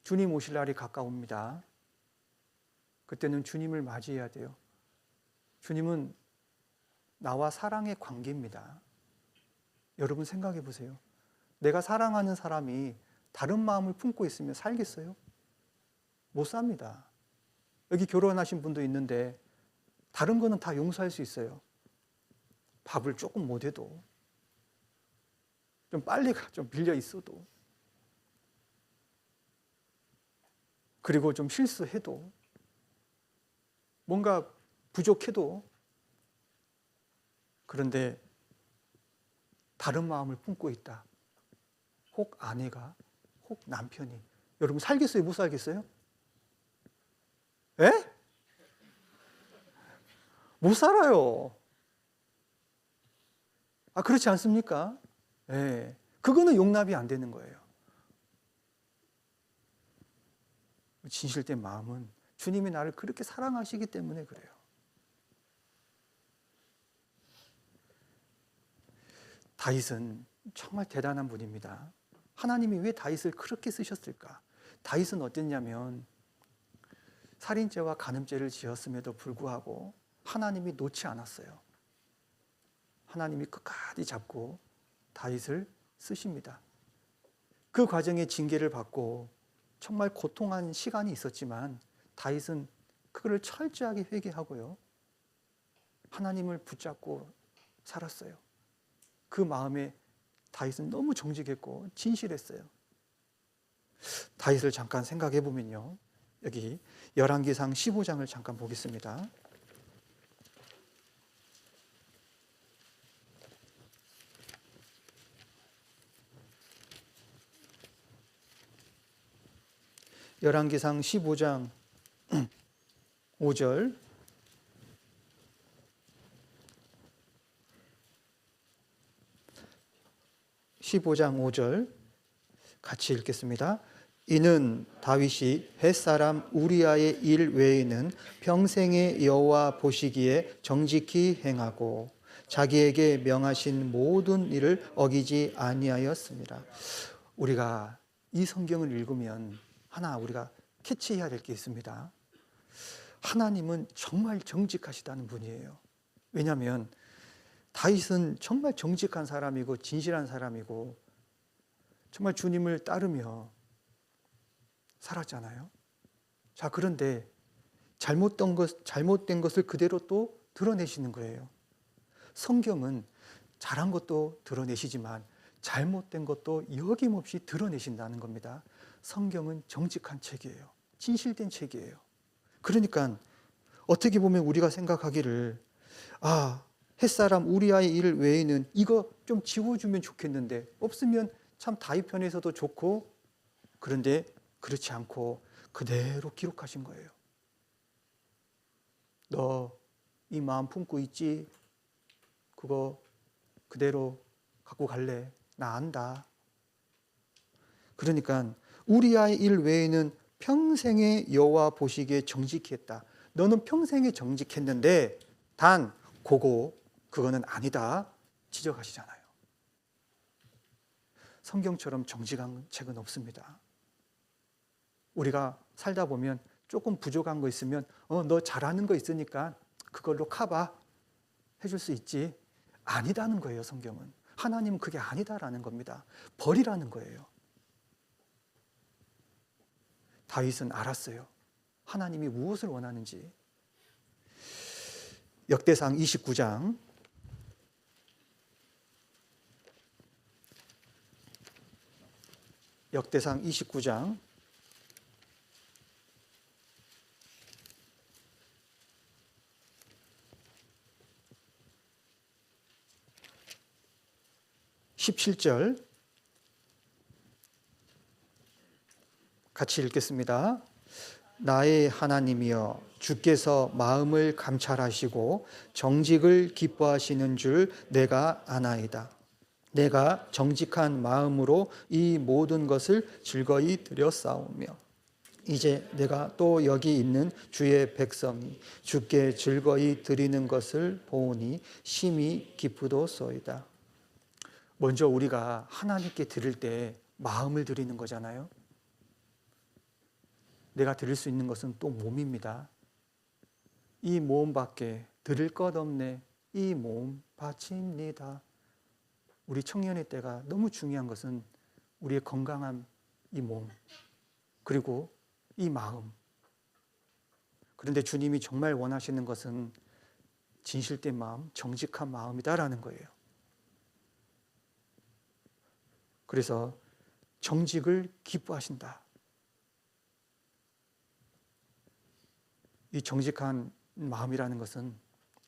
주님 오실 날이 가까웁니다. 그때는 주님을 맞이해야 돼요. 주님은 나와 사랑의 관계입니다. 여러분 생각해 보세요. 내가 사랑하는 사람이 다른 마음을 품고 있으면 살겠어요? 못 삽니다. 여기 결혼하신 분도 있는데 다른 거는 다 용서할 수 있어요. 밥을 조금 못해도, 좀 빨리 좀 빌려 있어도, 그리고 좀 실수해도, 뭔가 부족해도. 그런데 다른 마음을 품고 있다. 혹 아내가, 혹 남편이. 여러분 살겠어요? 못 살겠어요? 에? 못 살아요. 아, 그렇지 않습니까? 예. 그거는 용납이 안 되는 거예요. 진실된 마음은 주님이 나를 그렇게 사랑하시기 때문에 그래요. 다윗은 정말 대단한 분입니다. 하나님이 왜 다윗을 그렇게 쓰셨을까? 다윗은 어땠냐면 살인죄와 간음죄를 지었음에도 불구하고 하나님이 놓지 않았어요. 하나님이 끝까지 잡고 다윗을 쓰십니다. 그 과정에 징계를 받고 정말 고통한 시간이 있었지만 다윗은 그거를 철저하게 회개하고요, 하나님을 붙잡고 살았어요. 그 마음에 다윗은 너무 정직했고 진실했어요. 다윗을 잠깐 생각해 보면요, 여기 열왕기상 15장을 잠깐 보겠습니다. 열왕기상 15장 5절. 같이 읽겠습니다. 이는 다윗이 햇사람 우리아의 일 외에는 평생의 여호와 보시기에 정직히 행하고 자기에게 명하신 모든 일을 어기지 아니하였습니다. 우리가 이 성경을 읽으면 하나 우리가 캐치해야 될 게 있습니다. 하나님은 정말 정직하시다는 분이에요. 왜냐하면 다윗은 정말 정직한 사람이고 진실한 사람이고 정말 주님을 따르며 살았잖아요. 자, 그런데 잘못된 것을 그대로 또 드러내시는 거예요. 성경은 잘한 것도 드러내시지만 잘못된 것도 여김없이 드러내신다는 겁니다. 성경은 정직한 책이에요. 진실된 책이에요. 그러니까 어떻게 보면 우리가 생각하기를, 아, 햇사람 우리아의 일 외에는 이거 좀 지워주면 좋겠는데, 없으면 참 다윗 편에서도 좋고, 그런데 그렇지 않고 그대로 기록하신 거예요. 너 이 마음 품고 있지? 그거 그대로 갖고 갈래? 나 안다. 그러니까 우리아의 일 외에는 평생의 여호와 보시기에 정직히 했다. 너는 평생에 정직했는데 단 그거는 아니다 지적하시잖아요. 성경처럼 정직한 책은 없습니다. 우리가 살다 보면 조금 부족한 거 있으면 너 잘하는 거 있으니까 그걸로 커버 해줄 수 있지. 아니다는 거예요. 성경은. 하나님은 그게 아니다라는 겁니다. 버리라는 거예요. 다윗은 알았어요. 하나님이 무엇을 원하는지. 역대상 29장 역대상 29장 17절 같이 읽겠습니다. 나의 하나님이여 주께서 마음을 감찰하시고 정직을 기뻐하시는 줄 내가 아나이다. 내가 정직한 마음으로 이 모든 것을 즐거이 드렸사오며 이제 내가 또 여기 있는 주의 백성이 주께 즐거이 드리는 것을 보오니 심히 기쁘도소이다. 먼저 우리가 하나님께 드릴 때 마음을 드리는 거잖아요. 내가 드릴 수 있는 것은 또 몸입니다. 이 몸밖에 드릴 것 없네. 이 몸 바칩니다. 우리 청년의 때가 너무 중요한 것은 우리의 건강한 이 몸, 그리고 이 마음. 그런데 주님이 정말 원하시는 것은 진실된 마음, 정직한 마음이다라는 거예요. 그래서 정직을 기뻐하신다. 이 정직한 마음이라는 것은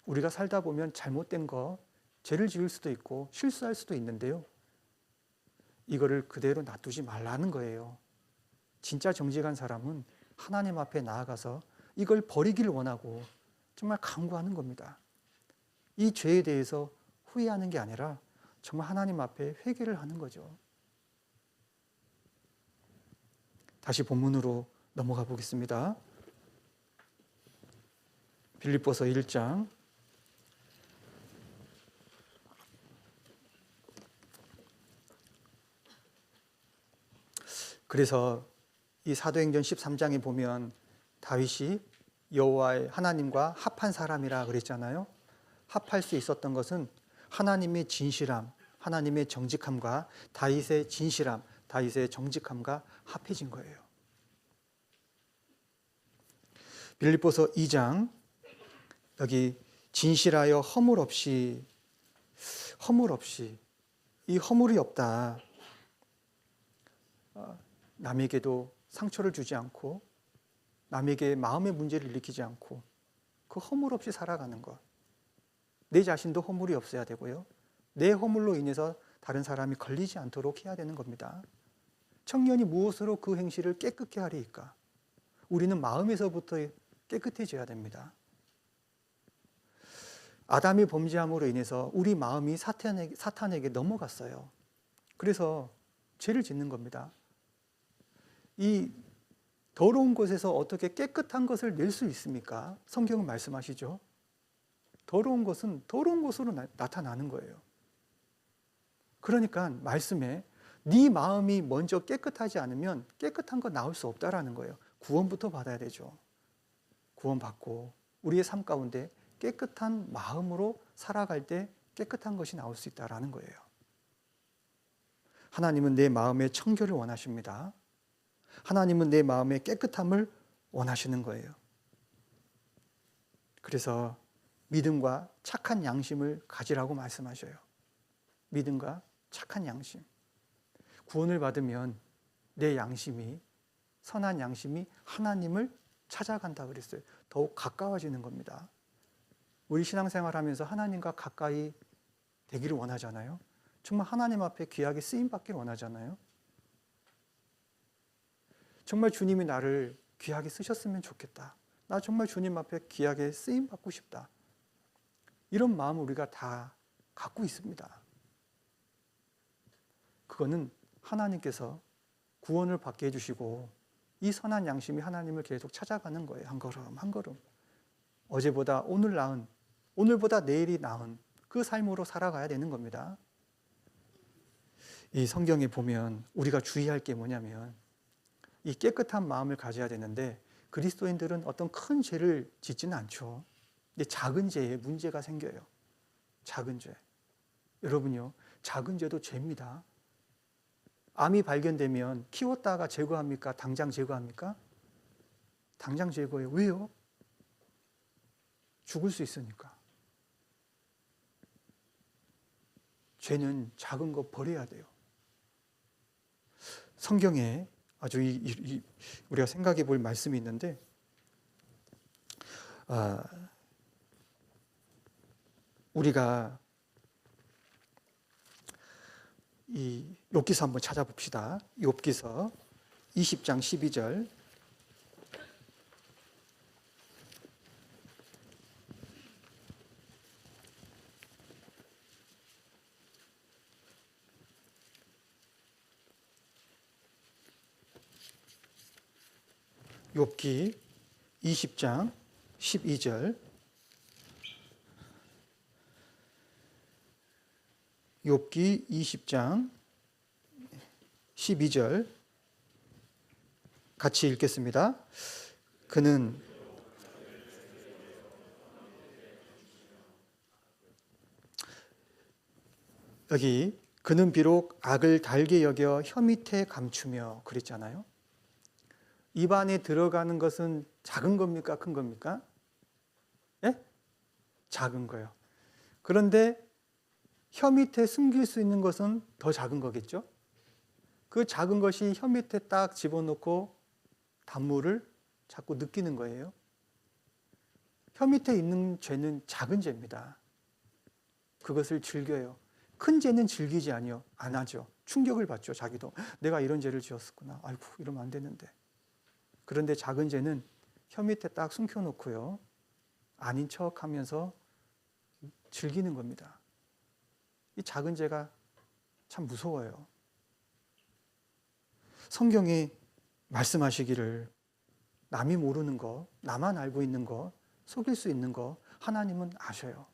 우리가 살다 보면 잘못된 거, 죄를 지을 수도 있고 실수할 수도 있는데요. 이거를 그대로 놔두지 말라는 거예요. 진짜 정직한 사람은 하나님 앞에 나아가서 이걸 버리기를 원하고 정말 간구하는 겁니다. 이 죄에 대해서 후회하는 게 아니라 정말 하나님 앞에 회개를 하는 거죠. 다시 본문으로 넘어가 보겠습니다. 빌립보서 1장 그래서 이 사도행전 13장에 보면 다윗이 여호와의 하나님과 합한 사람이라 그랬잖아요. 합할 수 있었던 것은 하나님의 진실함, 하나님의 정직함과 다윗의 진실함, 다윗의 정직함과 합해진 거예요. 빌립보서 2장 여기 진실하여 허물 없이 이 허물이 없다. 남에게도 상처를 주지 않고 남에게 마음의 문제를 일으키지 않고 그 허물 없이 살아가는 것. 내 자신도 허물이 없어야 되고요. 내 허물로 인해서 다른 사람이 걸리지 않도록 해야 되는 겁니다. 청년이 무엇으로 그 행실을 깨끗게 하리이까? 우리는 마음에서부터 깨끗해져야 됩니다. 아담이 범죄함으로 인해서 우리 마음이 사탄에게 넘어갔어요. 그래서 죄를 짓는 겁니다. 이 더러운 곳에서 어떻게 깨끗한 것을 낼 수 있습니까? 성경은 말씀하시죠. 더러운 것은 더러운 것으로 나타나는 거예요. 그러니까 말씀에 네 마음이 먼저 깨끗하지 않으면 깨끗한 거 나올 수 없다라는 거예요. 구원부터 받아야 되죠. 구원받고 우리의 삶 가운데 깨끗한 마음으로 살아갈 때 깨끗한 것이 나올 수 있다라는 거예요. 하나님은 내 마음의 청결을 원하십니다. 하나님은 내 마음의 깨끗함을 원하시는 거예요. 그래서 믿음과 착한 양심을 가지라고 말씀하셔요. 믿음과 착한 양심. 구원을 받으면 내 양심이, 선한 양심이 하나님을 찾아간다 그랬어요. 더욱 가까워지는 겁니다. 우리 신앙생활 하면서 하나님과 가까이 되기를 원하잖아요. 정말 하나님 앞에 귀하게 쓰임받기를 원하잖아요. 정말 주님이 나를 귀하게 쓰셨으면 좋겠다. 나 정말 주님 앞에 귀하게 쓰임받고 싶다. 이런 마음을 우리가 다 갖고 있습니다. 그거는 하나님께서 구원을 받게 해주시고 이 선한 양심이 하나님을 계속 찾아가는 거예요. 한 걸음 한 걸음. 어제보다 오늘 나은, 오늘보다 내일이 나은 그 삶으로 살아가야 되는 겁니다. 이 성경에 보면 우리가 주의할 게 뭐냐면 이 깨끗한 마음을 가져야 되는데 그리스도인들은 어떤 큰 죄를 짓지는 않죠. 근데 작은 죄에 문제가 생겨요. 작은 죄. 여러분요, 작은 죄도 죄입니다. 암이 발견되면 키웠다가 제거합니까? 당장 제거합니까? 당장 제거해요. 왜요? 죽을 수 있으니까. 죄는 작은 거 버려야 돼요. 성경에 아주 우리가 생각해 볼 말씀이 있는데 우리가 이 욥기서 한번 찾아봅시다. 욥기서 20장 12절. 욥기 20장 12절. 욥기 20장 12절 같이 읽겠습니다. 그는 여기 그는 비록 악을 달게 여겨 혀 밑에 감추며 그랬잖아요. 입안에 들어가는 것은 작은 겁니까? 큰 겁니까? 예? 작은 거예요. 그런데 혀 밑에 숨길 수 있는 것은 더 작은 거겠죠? 그 작은 것이 혀 밑에 딱 집어넣고 단물을 자꾸 느끼는 거예요. 혀 밑에 있는 죄는 작은 죄입니다. 그것을 즐겨요. 큰 죄는 즐기지 안 하죠. 충격을 받죠. 자기도 내가 이런 죄를 지었었구나. 아이고 이러면 안 되는데. 그런데 작은 죄는 혀 밑에 딱 숨겨놓고요. 아닌 척하면서 즐기는 겁니다. 이 작은 죄가 참 무서워요. 성경이 말씀하시기를 남이 모르는 거, 나만 알고 있는 거, 속일 수 있는 거 하나님은 아셔요.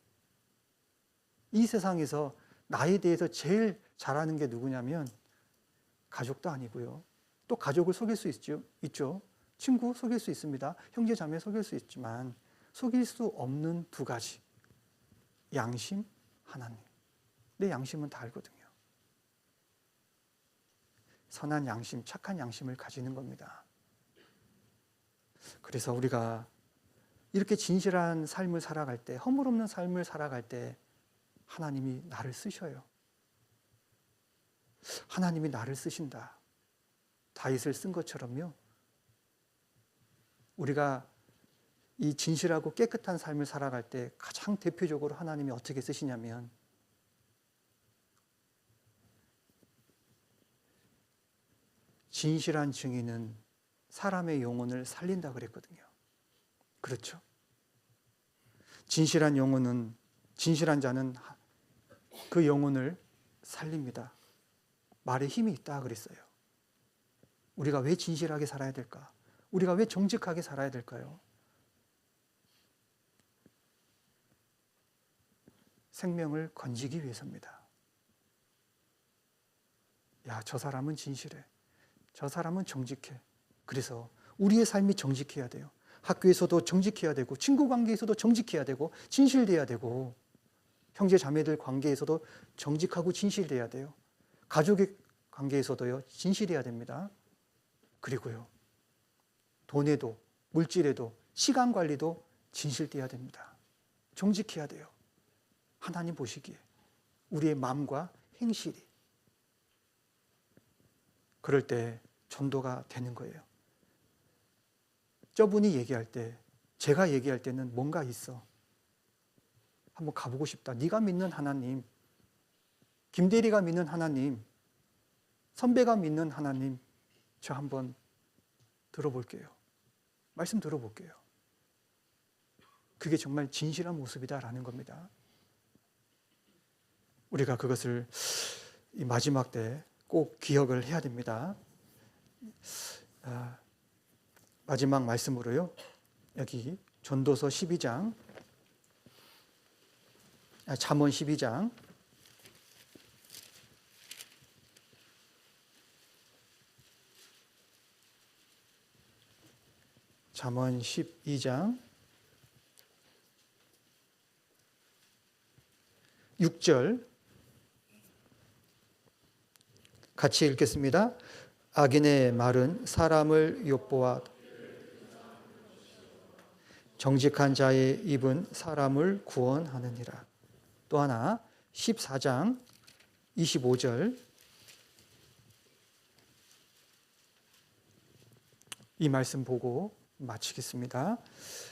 이 세상에서 나에 대해서 제일 잘하는 게 누구냐면 가족도 아니고요. 또 가족을 속일 수 있죠. 친구 속일 수 있습니다. 형제 자매 속일 수 있지만 속일 수 없는 두 가지. 양심, 하나님. 내 양심은 다 알거든요. 선한 양심, 착한 양심을 가지는 겁니다. 그래서 우리가 이렇게 진실한 삶을 살아갈 때, 허물 없는 삶을 살아갈 때 하나님이 나를 쓰셔요. 하나님이 나를 쓰신다. 다윗을 쓴 것처럼요. 우리가 이 진실하고 깨끗한 삶을 살아갈 때 가장 대표적으로 하나님이 어떻게 쓰시냐면 진실한 증인은 사람의 영혼을 살린다 그랬거든요. 그렇죠? 진실한 자는 그 영혼을 살립니다. 말에 힘이 있다 그랬어요. 우리가 왜 진실하게 살아야 될까? 우리가 왜 정직하게 살아야 될까요? 생명을 건지기 위해서입니다. 야, 저 사람은 진실해. 저 사람은 정직해. 그래서 우리의 삶이 정직해야 돼요. 학교에서도 정직해야 되고, 친구 관계에서도 정직해야 되고, 진실돼야 되고, 형제 자매들 관계에서도 정직하고 진실돼야 돼요. 가족의 관계에서도요, 진실해야 됩니다. 그리고요, 돈에도, 물질에도, 시간 관리도 진실돼야 됩니다. 정직해야 돼요. 하나님 보시기에 우리의 마음과 행실이. 그럴 때 전도가 되는 거예요. 저분이 얘기할 때, 제가 얘기할 때는 뭔가 있어. 한번 가보고 싶다. 네가 믿는 하나님, 김대리가 믿는 하나님, 선배가 믿는 하나님, 저 한번 들어볼게요. 말씀 들어볼게요. 그게 정말 진실한 모습이다라는 겁니다. 우리가 그것을 이 마지막 때 꼭 기억을 해야 됩니다. 마지막 말씀으로요. 여기 전도서 12장, 잠언 12장, 잠언 12장 6절 같이 읽겠습니다. 악인의 말은 사람을 엿보아 정직한 자의 입은 사람을 구원하느니라. 또 하나 14장 25절 이 말씀 보고 마치겠습니다.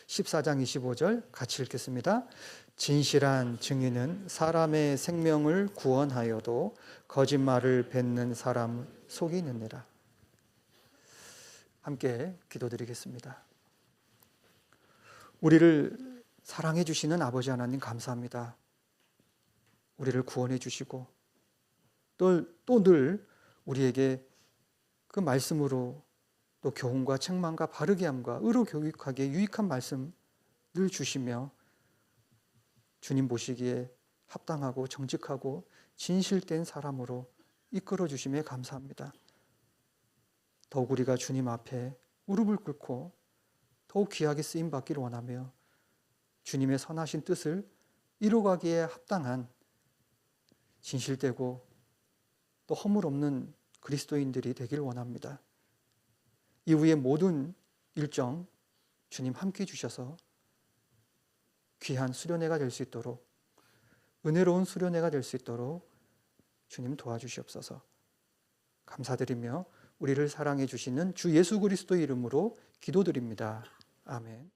14장 25절 같이 읽겠습니다. 진실한 증인은 사람의 생명을 구원하여도 거짓말을 뱉는 사람 속이느니라. 함께 기도드리겠습니다. 우리를 사랑해 주시는 아버지 하나님 감사합니다. 우리를 구원해 주시고 또 늘 우리에게 그 말씀으로 또 교훈과 책망과 바르게 함과 의로 교육하기에 유익한 말씀 늘 주시며 주님 보시기에 합당하고 정직하고 진실된 사람으로 이끌어 주심에 감사합니다. 더욱 우리가 주님 앞에 무릎을 꿇고 더욱 귀하게 쓰임 받기를 원하며 주님의 선하신 뜻을 이루가기에 합당한 진실되고 또 허물 없는 그리스도인들이 되길 원합니다. 이후의 모든 일정 주님 함께 주셔서 귀한 수련회가 될 수 있도록, 은혜로운 수련회가 될 수 있도록 주님 도와주시옵소서. 감사드리며 우리를 사랑해 주시는 주 예수 그리스도의 이름으로 기도드립니다. 아멘.